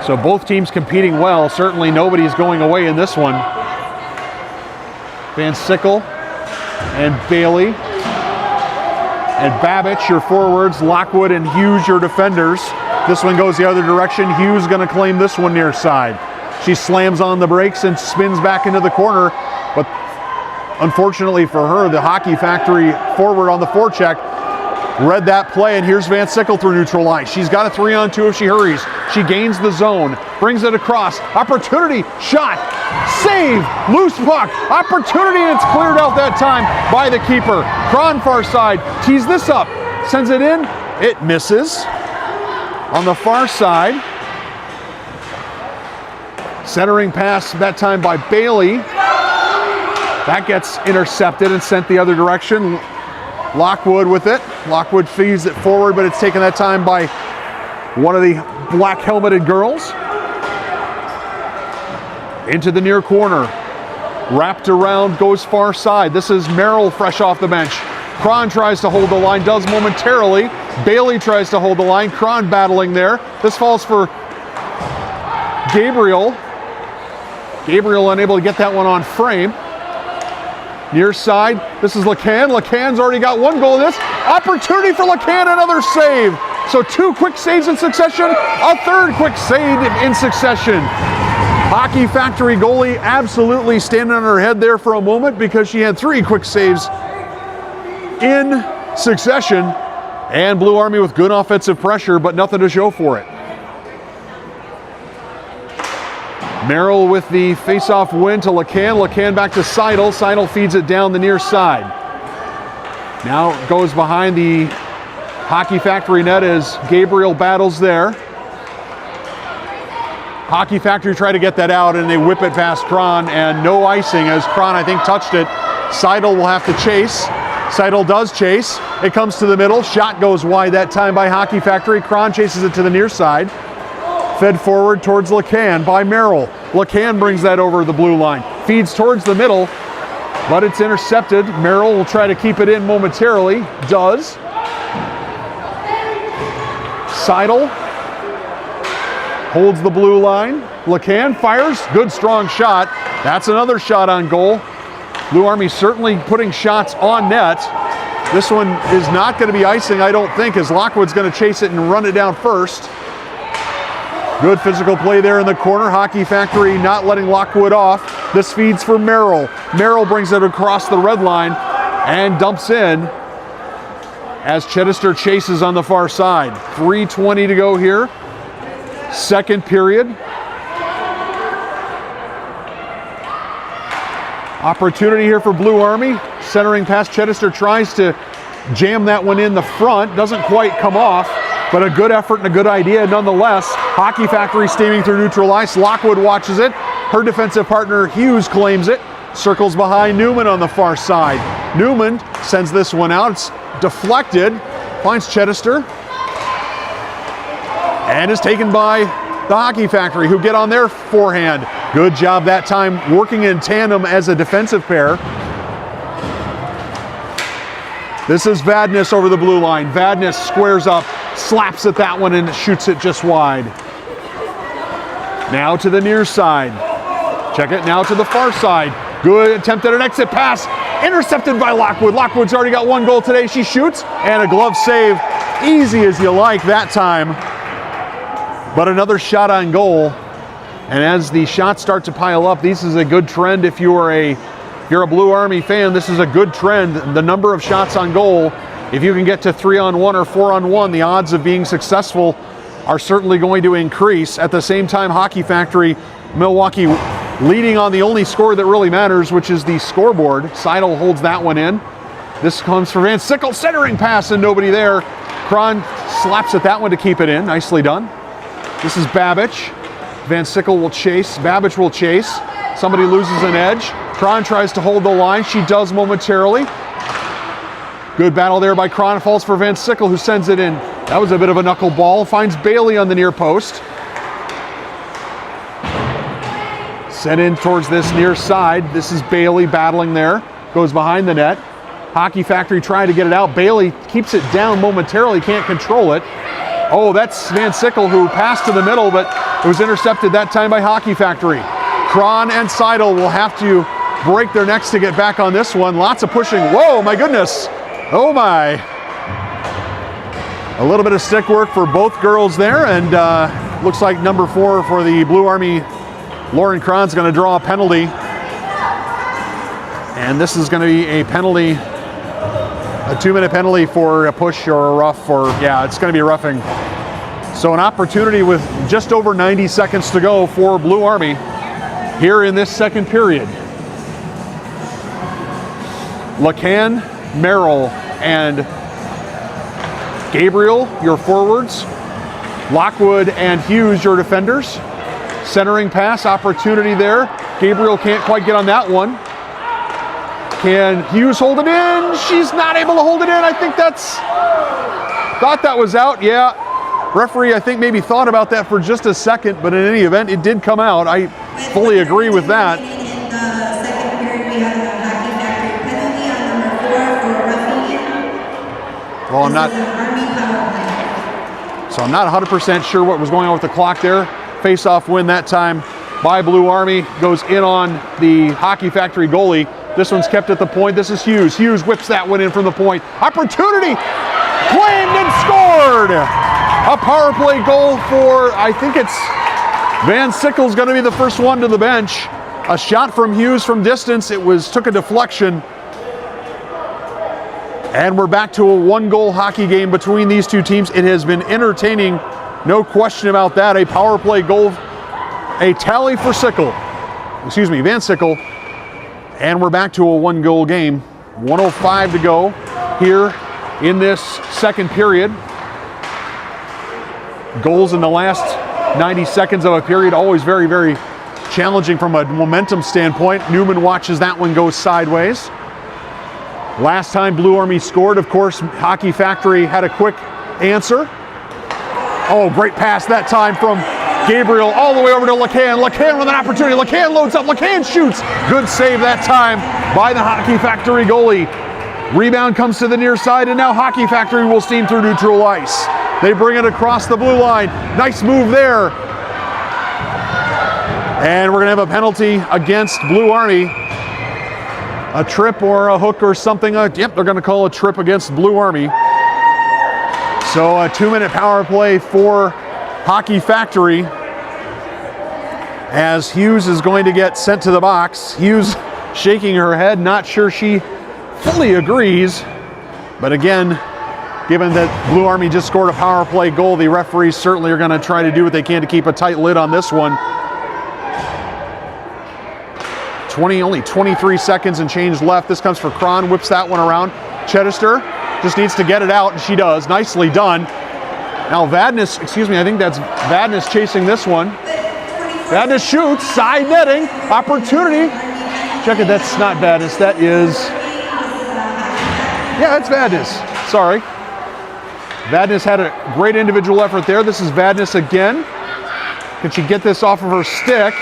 So both teams competing well. Certainly nobody's going away in this one. Van Sickle and Bailey and Babich, your forwards. Lockwood and Hughes, your defenders. This one goes the other direction. Hughes going to claim this one near side. She slams on the brakes and spins back into the corner. But unfortunately for her, the Hockey Factory forward on the forecheck read that play, and here's Van Sickle through neutral line. She's got a 3-on-2 if she hurries. She gains the zone, brings it across. Opportunity, shot, save, loose puck. Opportunity, and it's cleared out that time by the keeper. Cron far side, tees this up, sends it in. It misses. On the far side, centering pass that time by Bailey. That gets intercepted and sent the other direction. Lockwood with it. Lockwood feeds it forward, but it's taken that time by one of the black helmeted girls. Into the near corner. Wrapped around, goes far side. This is Merrill fresh off the bench. Cron tries to hold the line, does momentarily. Bailey tries to hold the line. Cron battling there. This falls for Gabriel. Gabriel unable to get that one on frame. Near side, this is LeCan. LeCan's already got 1 goal in this. Opportunity for LeCan, another save. So 2 quick saves in succession, a 3rd quick save in succession. Hockey Factory goalie absolutely standing on her head there for a moment because she had 3 quick saves in succession. And Blue Army with good offensive pressure, but nothing to show for it. Merrill with the face-off win to LeCan. LeCan back to Seidel. Seidel feeds it down the near side. Now it goes behind the Hockey Factory net as Gabriel battles there. Hockey Factory try to get that out and they whip it past Cron, and no icing as Cron, I think, touched it. Seidel will have to chase. Seidel does chase. It comes to the middle. Shot goes wide that time by Hockey Factory. Cron chases it to the near side. Fed forward towards LeCan by Merrill. LeCan brings that over the blue line. Feeds towards the middle, but it's intercepted. Merrill will try to keep it in momentarily. Does. Seidel holds the blue line. LeCan fires. Good strong shot. That's another shot on goal. Blue Army certainly putting shots on net. This one is not going to be icing, I don't think, as Lockwood's going to chase it and run it down first. Good physical play there in the corner. Hockey Factory not letting Lockwood off. This feeds for Merrill. Merrill brings it across the red line and dumps in as Chittister chases on the far side. 3:20 to go here. 2nd period. Opportunity here for Blue Army. Centering past Chittister, tries to jam that one in the front. Doesn't quite come off, but a good effort and a good idea nonetheless. Hockey Factory steaming through neutral ice. Lockwood watches it. Her defensive partner Hughes claims it. Circles behind Newman on the far side. Newman sends this one out. It's deflected. Finds Chittister. And is taken by the Hockey Factory, who get on their forehand. Good job that time, working in tandem as a defensive pair. This is Vadnais over the blue line. Vadnais squares up, slaps at that one, and shoots it just wide. Now to the near side. Check it now to the far side. Good attempt at an exit pass. Intercepted by Lockwood. Lockwood's already got 1 goal today. She shoots, and a glove save. Easy as you like that time. But another shot on goal. And as the shots start to pile up, this is a good trend. If you're a Blue Army fan, this is a good trend. The number of shots on goal, if you can get to 3-on-1 or 4-on-1, the odds of being successful are certainly going to increase. At the same time, Hockey Factory, Milwaukee leading on the only score that really matters, which is the scoreboard. Seidel holds that one in. This comes for Van Sickle, centering pass and nobody there. Cron slaps at that one to keep it in. Nicely done. This is Babich. Van Sickle will chase. Babich will chase. Somebody loses an edge. Cron tries to hold the line. She does momentarily. Good battle there by Cron. Falls for Van Sickle, who sends it in. That was a bit of a knuckleball. Finds Bailey on the near post. Sent in towards this near side. This is Bailey battling there. Goes behind the net. Hockey Factory trying to get it out. Bailey keeps it down momentarily. Can't control it. Oh, that's Van Sickle, who passed to the middle, but it was intercepted that time by Hockey Factory. Cron and Seidel will have to break their necks to get back on this one. Lots of pushing. Whoa, my goodness. Oh my. A little bit of stick work for both girls there, and looks like number 4 for the Blue Army, Lauren Cron's going to draw a penalty. And this is going to be a penalty, a 2-minute penalty for a push or a rough, or yeah, it's going to be roughing. So an opportunity with just over 90 seconds to go for Blue Army here in this second period. LeCann, Merrill, and Gabriel, your forwards. Lockwood and Hughes, your defenders. Centering pass opportunity there. Gabriel can't quite get on that one. Can Hughes hold it in? She's not able to hold it in. I think thought that was out. Yeah. Referee, I think, maybe thought about that for just a second, but in any event, it did come out. I fully agree with that. In the second period, we have a Hockey Factory penalty on number 4 for roughing. Well, I'm not 100% sure what was going on with the clock there. Face-off win that time by Blue Army. Goes in on the Hockey Factory goalie. This one's kept at the point. This is Hughes. Hughes whips that one in from the point. Opportunity! Claimed and scored! A power play goal for, I think it's Van Sickle's going to be the first one to the bench. A shot from Hughes from distance. Took a deflection. And we're back to a 1-goal hockey game between these two teams. It has been entertaining, no question about that. A power play goal, a tally for Van Sickle. And we're back to a 1-goal game. 1:05 to go here in this second period. Goals in the last 90 seconds of a period, always very, very challenging from a momentum standpoint. Newman watches that one go sideways. Last time Blue Army scored, of course, Hockey Factory had a quick answer. Oh, great pass that time from Gabriel all the way over to LeCann. LeCann with an opportunity. LeCann loads up. LeCann shoots. Good save that time by the Hockey Factory goalie. Rebound comes to the near side, and now Hockey Factory will steam through neutral ice. They bring it across the blue line. Nice move there. And we're going to have a penalty against Blue Army. A trip or a hook or something. Yep, they're going to call a trip against Blue Army. So a 2-minute power play for Hockey Factory, as Hughes is going to get sent to the box. Hughes shaking her head, not sure she fully agrees. But again, given that Blue Army just scored a power play goal, the referees certainly are going to try to do what they can to keep a tight lid on this one. Only 23 seconds and change left. This comes for Cron, whips that one around. Chedester just needs to get it out, and she does. Nicely done. Now Vadnais, I think that's Vadnais chasing this one. Vadnais shoots, side netting, opportunity. Check it, that's not Vadnais, that is, yeah, that's Vadnais, sorry. Vadnais had a great individual effort there. This is Vadnais again. Can she get this off of her stick?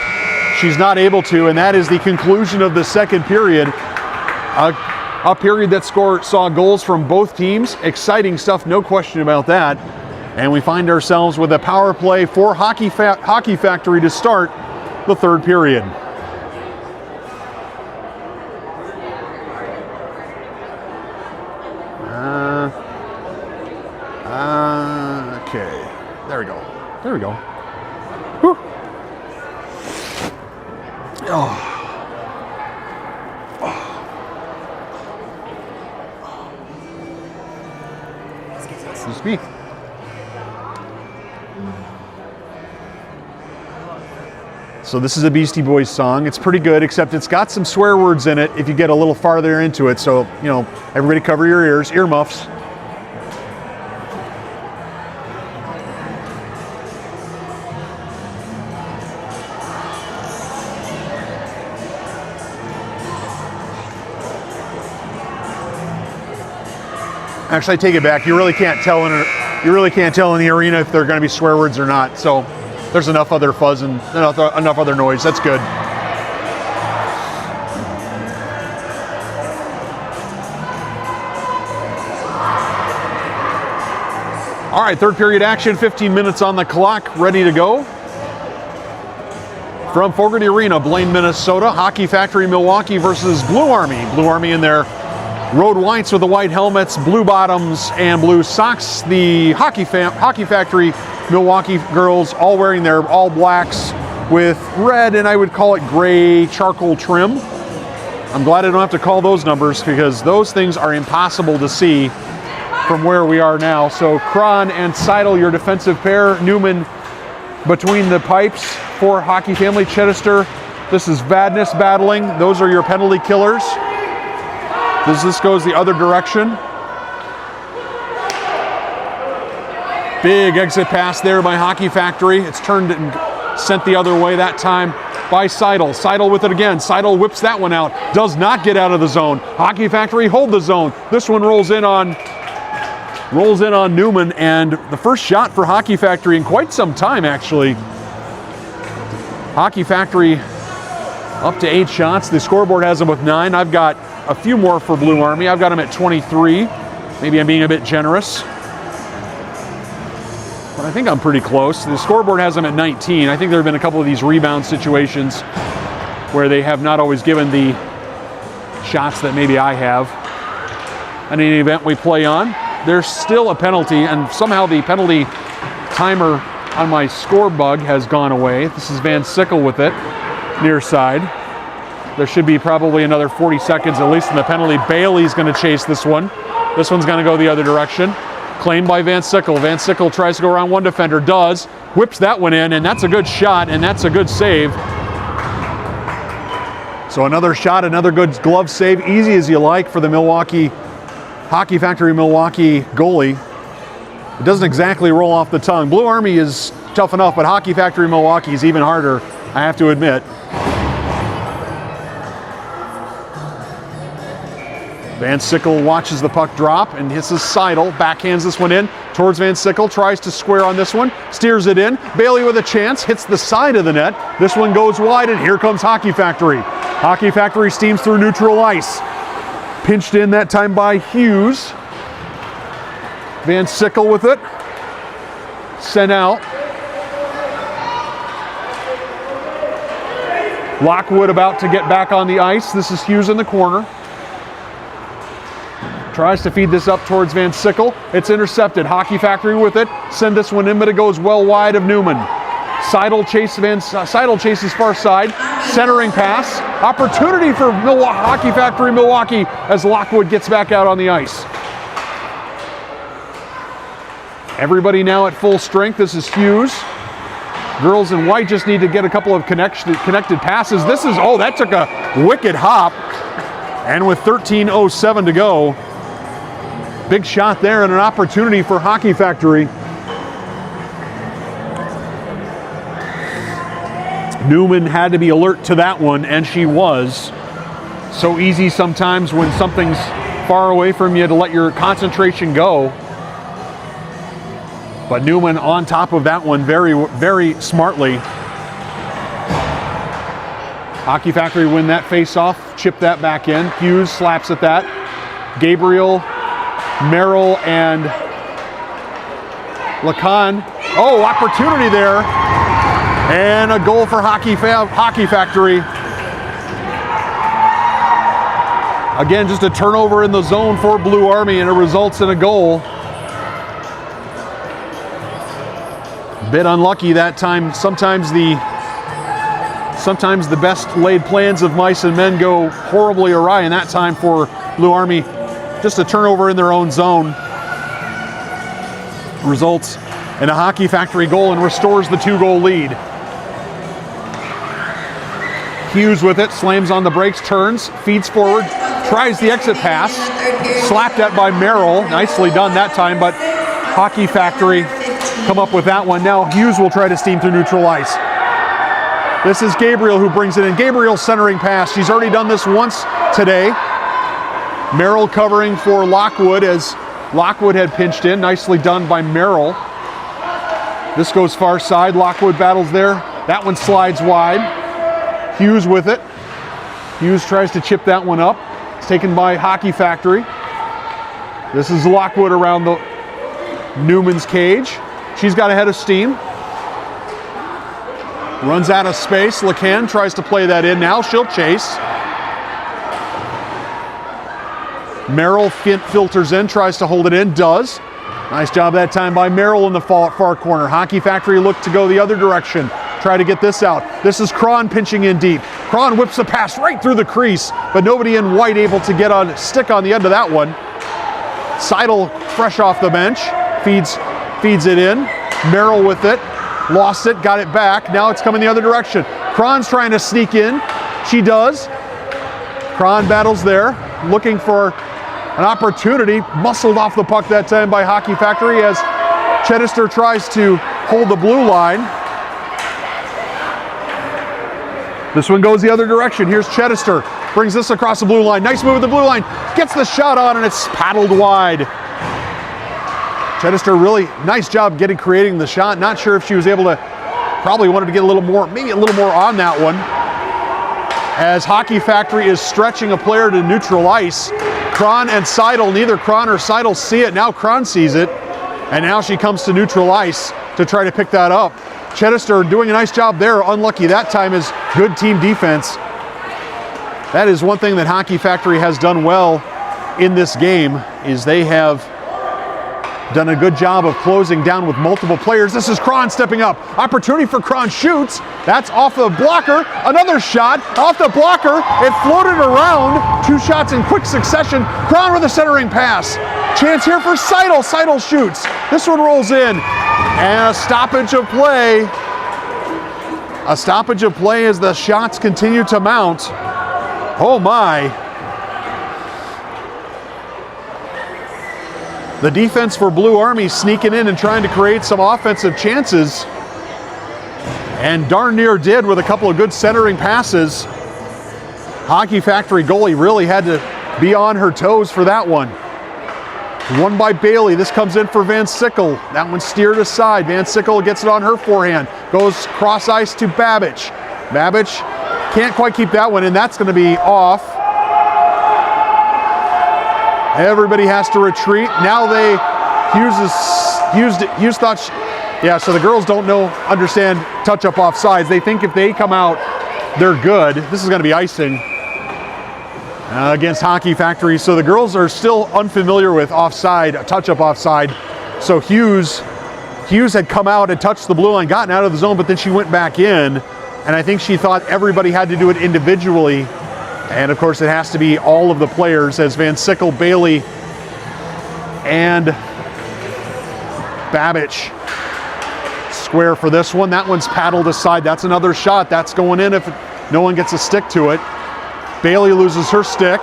She's not able to, and that is the conclusion of the second period. A period that saw goals from both teams. Exciting stuff, no question about that. And we find ourselves with a power play for Hockey Factory to start the third period. Okay, there we go. There we go. Whew. Oh. Excuse me. So this is a Beastie Boys song. It's pretty good, except it's got some swear words in it if you get a little farther into it. So, you know, everybody cover your ears, earmuffs. Actually, I take it back. You really can't tell in the arena if they're going to be swear words or not. So there's enough other fuzz and enough other noise. That's good. All right, third period action, 15 minutes on the clock, ready to go. From Fogarty Arena, Blaine, Minnesota, Hockey Factory Milwaukee versus Blue Army. Blue Army in their road whites with the white helmets, blue bottoms, and blue socks. The Hockey Factory Milwaukee girls all wearing their all blacks with red and I would call it gray charcoal trim. I'm glad I don't have to call those numbers because those things are impossible to see from where we are now. So Cron and Seidel, your defensive pair. Newman between the pipes for Hockey Family. Chittister, this is Vadnais battling. Those are your penalty killers. This goes the other direction. Big exit pass there by Hockey Factory. It's turned and sent the other way that time by Seidel. Seidel with it again. Seidel whips that one out. Does not get out of the zone. Hockey Factory hold the zone. This one rolls in on Newman, and the first shot for Hockey Factory in quite some time, actually. Hockey Factory up to 8 shots. The scoreboard has them with 9. I've got a few more for Blue Army. I've got them at 23. Maybe I'm being a bit generous, but I think I'm pretty close. The scoreboard has them at 19. I think there have been a couple of these rebound situations where they have not always given the shots that maybe I have. In any event, we play on. There's still a penalty, and somehow the penalty timer on my score bug has gone away. This is Van Sickle with it, near side. There should be probably another 40 seconds at least in the penalty. Bailey's going to chase this one. This one's going to go the other direction. Claimed by Van Sickle. Van Sickle tries to go around one defender, does, whips that one in, and that's a good shot, and that's a good save. So another shot, another good glove save, easy as you like for the Hockey Factory Milwaukee goalie. It doesn't exactly roll off the tongue. Blue Army is tough enough, but Hockey Factory Milwaukee is even harder, I have to admit. Van Sickle watches the puck drop, and this is Seidel. Backhands this one in towards Van Sickle. Tries to square on this one. Steers it in. Bailey with a chance. Hits the side of the net. This one goes wide, and here comes Hockey Factory. Hockey Factory steams through neutral ice. Pinched in that time by Hughes. Van Sickle with it. Sent out. Lockwood about to get back on the ice. This is Hughes in the corner. Tries to feed this up towards Van Sickle. It's intercepted. Hockey Factory with it. Send this one in, but it goes well wide of Newman. Seidel chases far side. Centering pass. Opportunity for Hockey Factory Milwaukee as Lockwood gets back out on the ice. Everybody now at full strength. This is Hughes. Girls in white just need to get a couple of connected passes. That took a wicked hop. And with 13:07 to go, big shot there and an opportunity for Hockey Factory. Newman had to be alert to that one, and she was. So easy sometimes when something's far away from you to let your concentration go. But Newman on top of that one very, very smartly. Hockey Factory win that face-off, chip that back in. Hughes slaps at that. Gabriel, Merrill, and Lacan. Oh, opportunity there. And a goal for Hockey Factory. Again, just a turnover in the zone for Blue Army, and it results in a goal. Bit unlucky that time. Sometimes the best laid plans of mice and men go horribly awry, and that time for Blue Army, just a turnover in their own zone results in a Hockey Factory goal and restores the 2-goal lead. Hughes with it, slams on the brakes, turns, feeds forward, tries the exit pass, slapped at by Merrill. Nicely done that time, but Hockey Factory come up with that one. Now Hughes will try to steam through neutral ice. This is Gabriel who brings it in. Gabriel centering pass. She's already done this once today. Merrill covering for Lockwood as Lockwood had pinched in. Nicely done by Merrill. This goes far side. Lockwood battles there. That one slides wide. Hughes with it. Hughes tries to chip that one up. It's taken by Hockey Factory. This is Lockwood around the Newman's cage. She's got a head of steam. Runs out of space. LeCan tries to play that in now. She'll chase. Merrill filters in, tries to hold it in, does. Nice job that time by Merrill in the far corner. Hockey Factory looked to go the other direction. Try to get this out. This is Cron pinching in deep. Cron whips the pass right through the crease, but nobody in white able to get on stick on the end of that one. Seidel fresh off the bench, feeds it in. Merrill with it, lost it, got it back. Now it's coming the other direction. Cron's trying to sneak in. She does. Cron battles there, looking for an opportunity. Muscled off the puck that time by Hockey Factory as Chedester tries to hold the blue line. This one goes the other direction. Here's Chedester. Brings this across the blue line. Nice move at the blue line. Gets the shot on and it's paddled wide. Chedester really nice job creating the shot. Not sure if she was able to, probably wanted to get a little more, maybe a little more on that one. As Hockey Factory is stretching a player to neutral ice. Cron and Seidel, neither Cron or Seidel see it. Now Cron sees it. And now she comes to neutral ice to try to pick that up. Chedester doing a nice job there. Unlucky that time is good team defense. That is one thing that Hockey Factory has done well in this game, is they have done a good job of closing down with multiple players. This is Cron stepping up. Opportunity for Cron, shoots. That's off the blocker. Another shot off the blocker. It floated around. 2 shots in quick succession. Cron with a centering pass. Chance here for Seidel. Seidel shoots. This one rolls in. And a stoppage of play. A stoppage of play as the shots continue to mount. Oh my. The defense for Blue Army sneaking in and trying to create some offensive chances. And darn near did with a couple of good centering passes. Hockey Factory goalie really had to be on her toes for that one. Won by Bailey. This comes in for Van Sickle. That one steered aside. Van Sickle gets it on her forehand. Goes cross ice to Babbage. Babbage can't quite keep that one in. That's going to be off. Everybody has to retreat. Now Hughes thought, yeah, so the girls don't understand touch-up offsides. They think if they come out, they're good. This is going to be icing against Hockey Factory. So the girls are still unfamiliar with offside, touch-up offside. So Hughes had come out and touched the blue line, gotten out of the zone, but then she went back in. And I think she thought everybody had to do it individually. And of course it has to be all of the players, as Van Sickle, Bailey, and Babbage square for this one. That one's paddled aside. That's another shot. That's going in if no one gets a stick to it. Bailey loses her stick.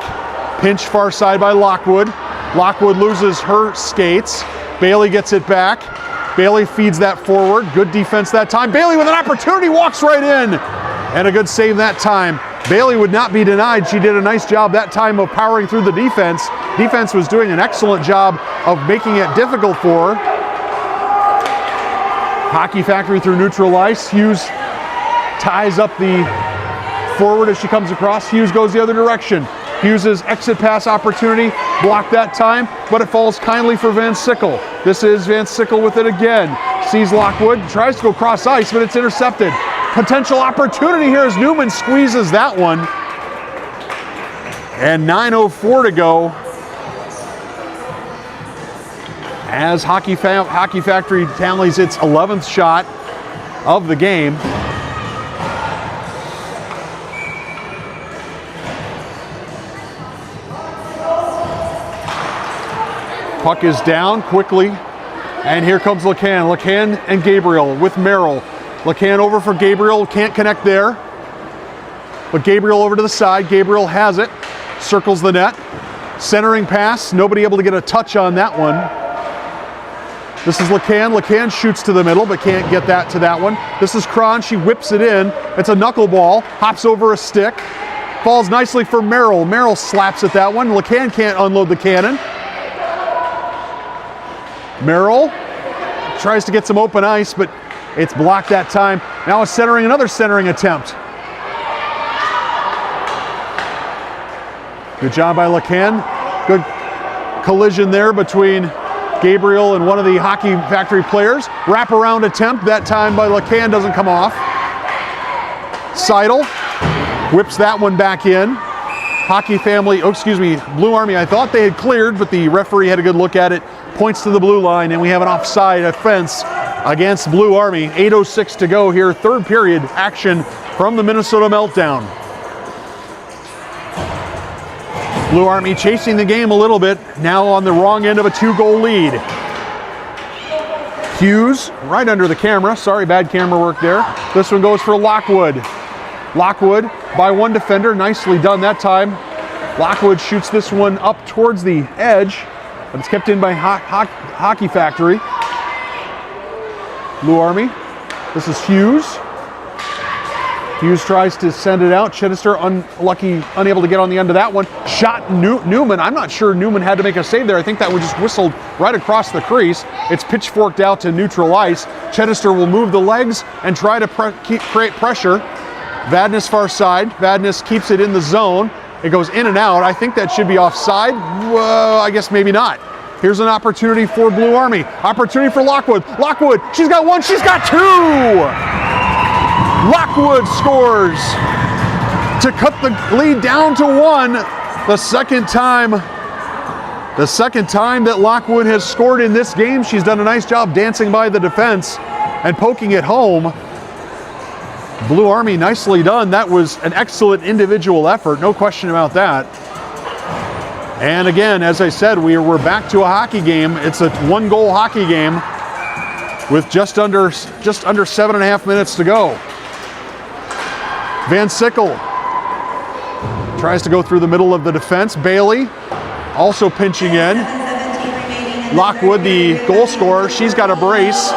Pinch far side by Lockwood. Lockwood loses her skates. Bailey gets it back. Bailey feeds that forward. Good defense that time. Bailey with an opportunity, walks right in. And a good save that time. Bailey would not be denied. She did a nice job that time of powering through the defense. Defense was doing an excellent job of making it difficult for her. Hockey Factory through neutral ice. Hughes ties up the forward as she comes across. Hughes goes the other direction. Hughes' exit pass opportunity, blocked that time, but it falls kindly for Van Sickle. This is Van Sickle with it again. Sees Lockwood, tries to go cross ice, but it's intercepted. Potential opportunity here as Newman squeezes that one. And 9:04 to go as Hockey Factory tallies its 11th shot of the game. Puck is down quickly, and here comes LeCan. LeCan and Gabriel with Merrill. LeCan over for Gabriel, can't connect there. But Gabriel over to the side, Gabriel has it, circles the net. Centering pass, nobody able to get a touch on that one. This is LeCan. LeCan shoots to the middle, but can't get that to that one. This is Cron, she whips it in. It's a knuckleball, hops over a stick. Falls nicely for Merrill. Merrill slaps at that one. LeCan can't unload the cannon. Merrill tries to get some open ice, but it's blocked that time. Now a centering, another centering attempt. Good job by LeCan. Good collision there between Gabriel and one of the Hockey Factory players. Wraparound attempt, that time by LeCan, doesn't come off. Seidel whips that one back in. Hockey family, Blue Army, I thought they had cleared, but the referee had a good look at it. Points to the blue line, and we have an offside offense against Blue Army. 8:06 to go here, third period action from the Minnesota Meltdown. Blue Army chasing the game a little bit, now on the wrong end of a 2-goal lead. Hughes right under the camera. Sorry, bad camera work there. This one goes for Lockwood. Lockwood by one defender, nicely done that time. Lockwood shoots this one up towards the edge, but it's kept in by Hockey Factory. Blue Army, this is Hughes. Hughes tries to send it out. Chittister unlucky, unable to get on the end of that one. Shot Newman. I'm not sure Newman had to make a save there. I think that one just whistled right across the crease. It's pitchforked out to neutral ice. Chittister will move the legs and try to create pressure. Vadnais far side. Vadnais keeps it in the zone. It goes in and out. I think that should be offside. Well, I guess maybe not. Here's an opportunity for Blue Army. Opportunity for Lockwood. Lockwood, she's got one, she's got two! Lockwood scores to cut the lead down to one. The second time that Lockwood has scored in this game. She's done a nice job dancing by the defense and poking it home. Blue Army, nicely done. That was an excellent individual effort, no question about that. And again, as I said, we're back to a hockey game. It's a 1-goal hockey game with just under 7.5 minutes to go. Van Sickle tries to go through the middle of the defense. Bailey also pinching in. Lockwood, the goal scorer, she's got a brace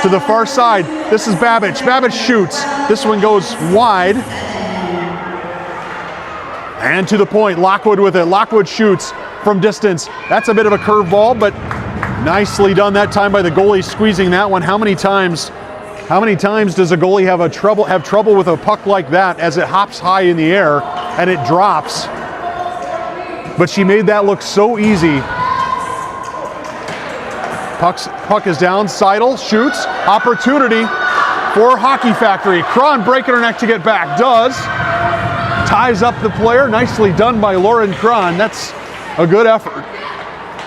to the far side. This is Babbage. Babbage shoots. This one goes wide. And to the point, Lockwood with it. Lockwood shoots from distance. That's a bit of a curveball, but nicely done that time by the goalie, squeezing that one. How many times does a goalie have trouble with a puck like that as it hops high in the air and it drops? But she made that look so easy. Puck is down. Seidel shoots. Opportunity for Hockey Factory. Cron breaking her neck to get back. Does. Ties up the player. Nicely done by Lauren Cron. That's a good effort.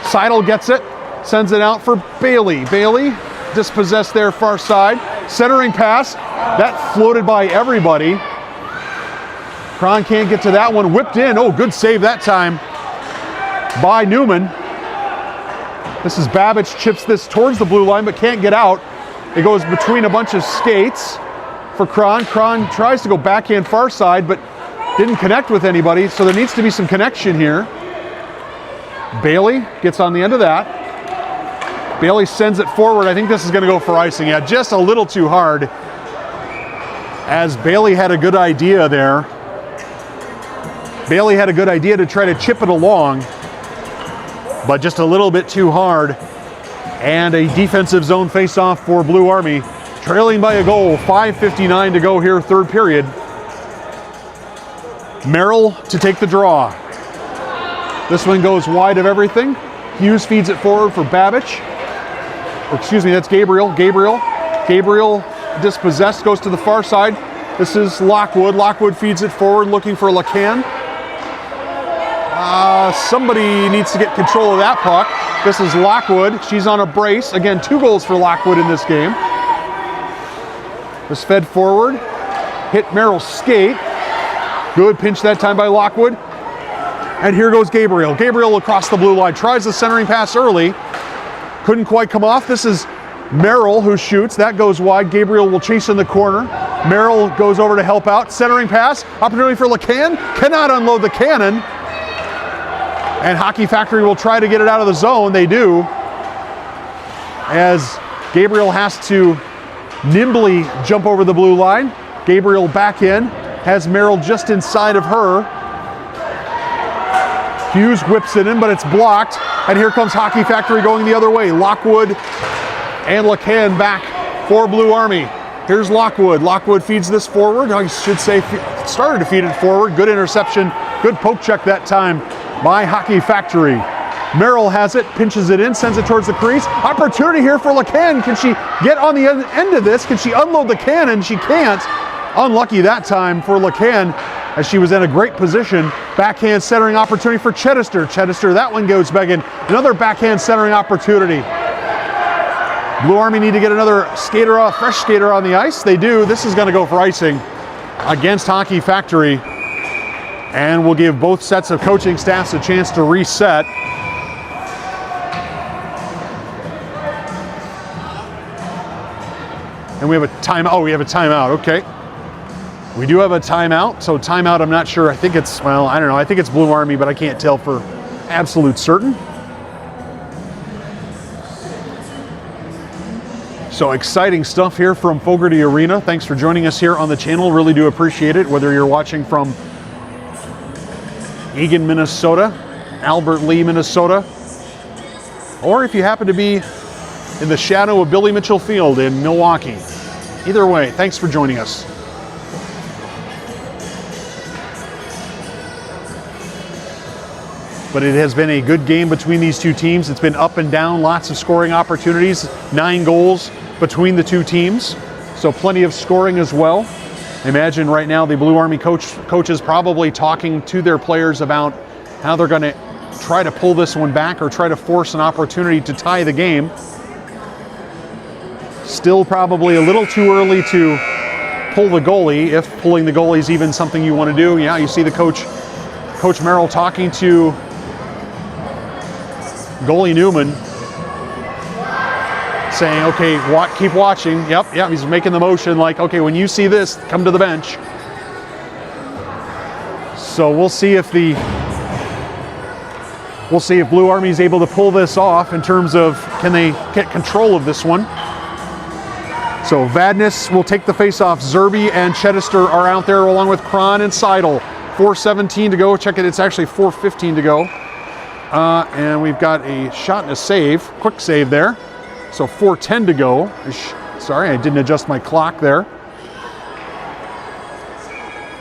Seidel gets it. Sends it out for Bailey. Bailey dispossessed there far side. Centering pass. That floated by everybody. Cron can't get to that one. Whipped in. Oh, good save that time by Newman. This is Babbage, chips this towards the blue line but can't get out. It goes between a bunch of skates for Cron. Cron tries to go backhand far side but didn't connect with anybody, so there needs to be some connection here. Bailey gets on the end of that. Bailey sends it forward. I think this is going to go for icing. Yeah, just a little too hard, as Bailey had a good idea there. Bailey had a good idea to try to chip it along, but just a little bit too hard. And a defensive zone face-off for Blue Army, trailing by a goal. 5:59 to go here, third period. Merrill to take the draw. This one goes wide of everything. Hughes feeds it forward for Babbage. Or excuse me, that's Gabriel. Gabriel dispossessed, goes to the far side. This is Lockwood. Lockwood feeds it forward, looking for LeCan. Somebody needs to get control of that puck. This is Lockwood. She's on a brace. Again, 2 goals for Lockwood in this game. This fed forward. Hit Merrill's skate. Good pinch that time by Lockwood. And here goes Gabriel. Gabriel across the blue line. Tries the centering pass early. Couldn't quite come off. This is Merrill who shoots. That goes wide. Gabriel will chase in the corner. Merrill goes over to help out. Centering pass. Opportunity for LeCan. Cannot unload the cannon. And Hockey Factory will try to get it out of the zone. They do. As Gabriel has to nimbly jump over the blue line. Gabriel back in. Has Merrill just inside of her. Hughes whips it in, but it's blocked. And here comes Hockey Factory going the other way. Lockwood and LeCan back for Blue Army. Here's Lockwood. Lockwood feeds this forward. I should say started to feed it forward. Good interception. Good poke check that time by Hockey Factory. Merrill has it, pinches it in, sends it towards the crease. Opportunity here for LeCan. Can she get on the end of this? Can she unload the cannon? She can't. Unlucky that time for LeCan, as she was in a great position. Backhand centering opportunity for Chedester. Chedester, that one goes begging. Another backhand centering opportunity. Blue Army need to get another skater, fresh skater on the ice. They do. This is going to go for icing against Hockey Factory. And we'll give both sets of coaching staffs a chance to reset. And we have a timeout. Oh, we have a timeout. Okay. We do have a timeout. So timeout, I'm not sure. I think it's, well, I don't know. I think it's Blue Army, but I can't tell for absolute certain. So exciting stuff here from Fogarty Arena. Thanks for joining us here on the channel. Really do appreciate it. Whether you're watching from Eagan, Minnesota, Albert Lee, Minnesota, or if you happen to be in the shadow of Billy Mitchell Field in Milwaukee. Either way, thanks for joining us. But it has been a good game between these two teams. It's been up and down, lots of scoring opportunities, 9 goals between the two teams. So plenty of scoring as well. I imagine right now the Blue Army coach is probably talking to their players about how they're going to try to pull this one back or try to force an opportunity to tie the game. Still probably a little too early to pull the goalie, if pulling the goalie is even something you want to do. Yeah, you see the Coach Merrill talking to goalie Newman, saying, okay, keep watching. Yep, he's making the motion like, okay, when you see this, come to the bench. So we'll see if Blue Army is able to pull this off in terms of, can they get control of this one? So Vadnais will take the face-off. Zerby and Chedester are out there along with Kron and Seidel. 4:17 to go. Check it, it's actually 4:15 to go. And we've got a shot and a save, quick save there. So 4:10 to go. Sorry, I didn't adjust my clock there.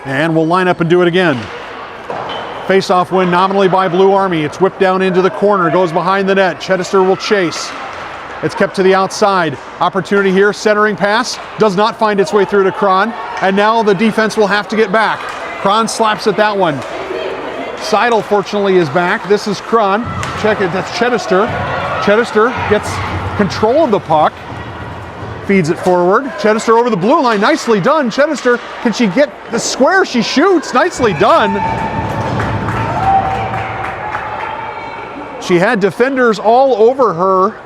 And we'll line up and do it again. Face-off win nominally by Blue Army. It's whipped down into the corner, goes behind the net. Chedester will chase. It's kept to the outside. Opportunity here, centering pass. Does not find its way through to Kron. And now the defense will have to get back. Kron slaps at that one. Seidel, fortunately, is back. This is Kron. Check it, that's Chedester. Chedester gets control of the puck. Feeds it forward. Chedester over the blue line. Nicely done. Chedester, can she get the square? She shoots. Nicely done. She had defenders all over her,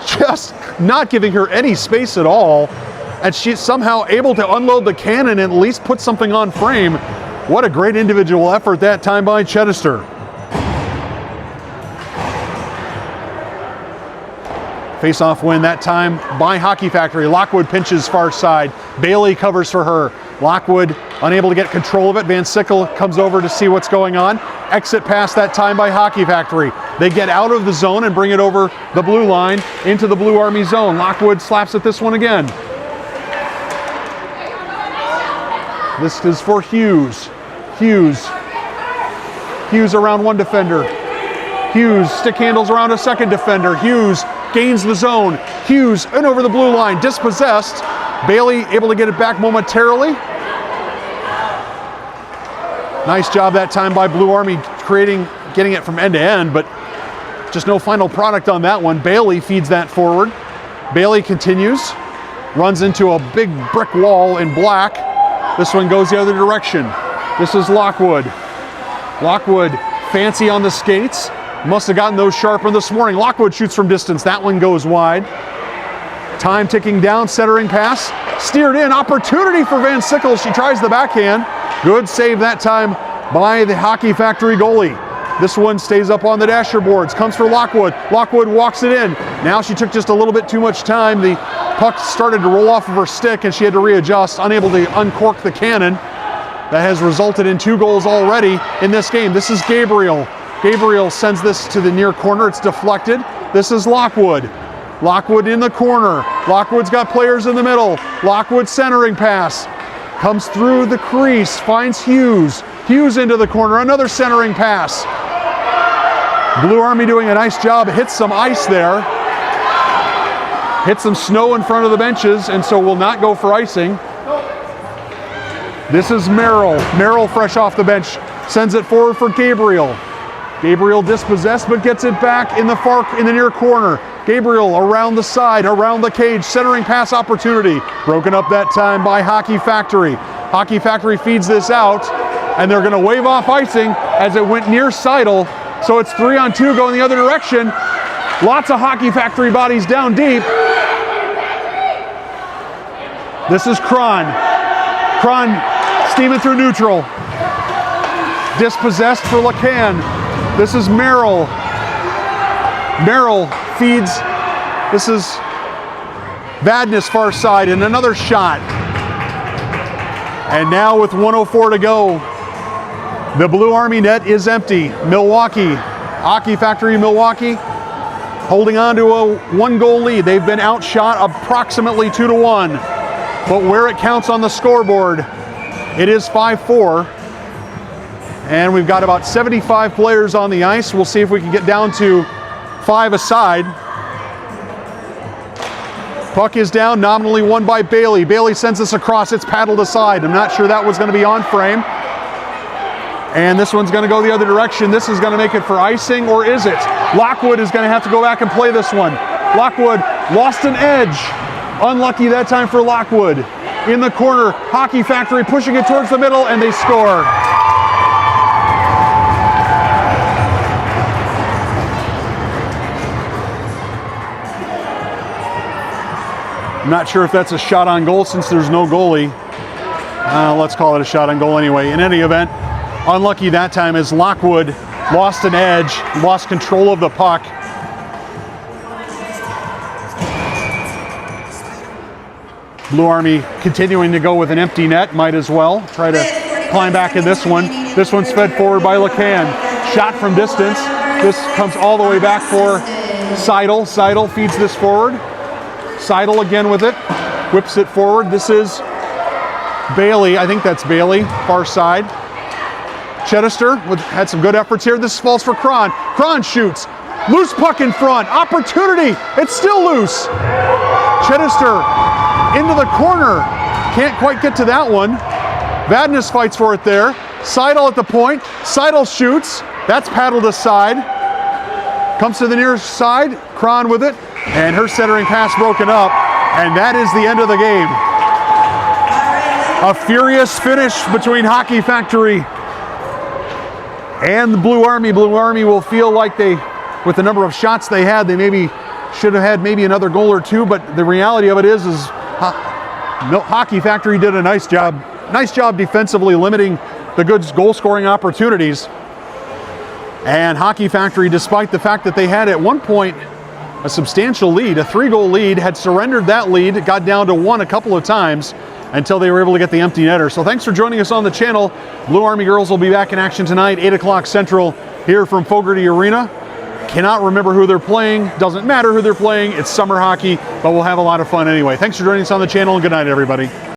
just not giving her any space at all. And she's somehow able to unload the cannon and at least put something on frame. What a great individual effort that time by Chedester. Face-off win that time by Hockey Factory. Lockwood pinches far side. Bailey covers for her. Lockwood unable to get control of it. Van Sickle comes over to see what's going on. Exit pass that time by Hockey Factory. They get out of the zone and bring it over the blue line into the Blue Army zone. Lockwood slaps at this one again. This is for Hughes. Hughes around one defender. Hughes stick handles around a second defender. Hughes gains the zone. Hughes in over the blue line, dispossessed. Bailey able to get it back momentarily. Nice job that time by Blue Army getting it from end to end, but just no final product on that one. Bailey feeds that forward. Bailey continues, runs into a big brick wall in black. This one goes the other direction. This is Lockwood. Lockwood, fancy on the skates. Must have gotten those sharpened this morning. Lockwood shoots from distance. That one goes wide. Time ticking down, centering pass. Steered in, opportunity for Van Sickle. She tries the backhand. Good save that time by the Hockey Factory goalie. This one stays up on the dasher boards. Comes for Lockwood. Lockwood walks it in. Now she took just a little bit too much time. The puck started to roll off of her stick and she had to readjust, unable to uncork the cannon. That has resulted in 2 goals already in this game. This is Gabriel. Gabriel sends this to the near corner. It's deflected. This is Lockwood. Lockwood in the corner. Lockwood's got players in the middle. Lockwood centering pass. Comes through the crease, finds Hughes. Hughes into the corner, another centering pass. Blue Army doing a nice job, hits some ice there. Hit some snow in front of the benches, and so will not go for icing. This is Merrill. Merrill fresh off the bench, sends it forward for Gabriel. Gabriel dispossessed, but gets it back in the near corner. Gabriel around the side, around the cage, centering pass opportunity. Broken up that time by Hockey Factory. Hockey Factory feeds this out, and they're gonna wave off icing as it went near Seidel. So it's 3-on-2 going the other direction. Lots of Hockey Factory bodies down deep. This is Cron. Cron steaming through neutral. Dispossessed for Lacan. This is Merrill. Merrill feeds. This is Vadnais far side, and another shot. And now with 1:04 to go, the Blue Army net is empty. Milwaukee, Hockey Factory Milwaukee, holding on to a 1-goal lead. They've been outshot approximately 2-1. But where it counts on the scoreboard, it is 5-4. And we've got about 75 players on the ice. We'll see if we can get down to 5 aside. Puck is down, nominally won by Bailey. Bailey sends this across, it's paddled aside. I'm not sure that was going to be on frame. And this one's going to go the other direction. This is going to make it for icing, or is it? Lockwood is going to have to go back and play this one. Lockwood lost an edge. Unlucky that time for Lockwood. In the corner, Hockey Factory pushing it towards the middle, and they score. I'm not sure if that's a shot on goal since there's no goalie. Let's call it a shot on goal anyway. In any event, unlucky that time as Lockwood lost an edge, lost control of the puck. Blue Army continuing to go with an empty net, might as well try to climb back in this one. This one's fed forward by Lacan. Shot from distance. This comes all the way back for Seidel. Seidel feeds this forward. Seidel again with it, whips it forward. This is Bailey, I think that's Bailey, far side. Chedester had some good efforts here. This falls for Cron. Cron shoots, loose puck in front, opportunity, it's still loose. Chedester into the corner, can't quite get to that one. Vadnais fights for it there. Seidel at the point, Seidel shoots, that's paddled aside. Comes to the near side, Cron with it, and her centering pass broken up, and that is the end of the game. A furious finish between Hockey Factory and the Blue Army. Blue Army will feel like they, with the number of shots they had, they maybe should have had maybe another goal or two, but the reality of it is Hockey Factory did a nice job defensively limiting the good goal scoring opportunities. And Hockey Factory, despite the fact that they had at one point a substantial lead, a 3-goal lead, had surrendered that lead, got down to 1 a couple of times until they were able to get the empty netter. So thanks for joining us on the channel. Blue Army girls will be back in action tonight, 8 o'clock Central, here from Fogarty Arena. Cannot remember who they're playing. Doesn't matter who they're playing. It's summer hockey, but we'll have a lot of fun anyway. Thanks for joining us on the channel, and good night, everybody.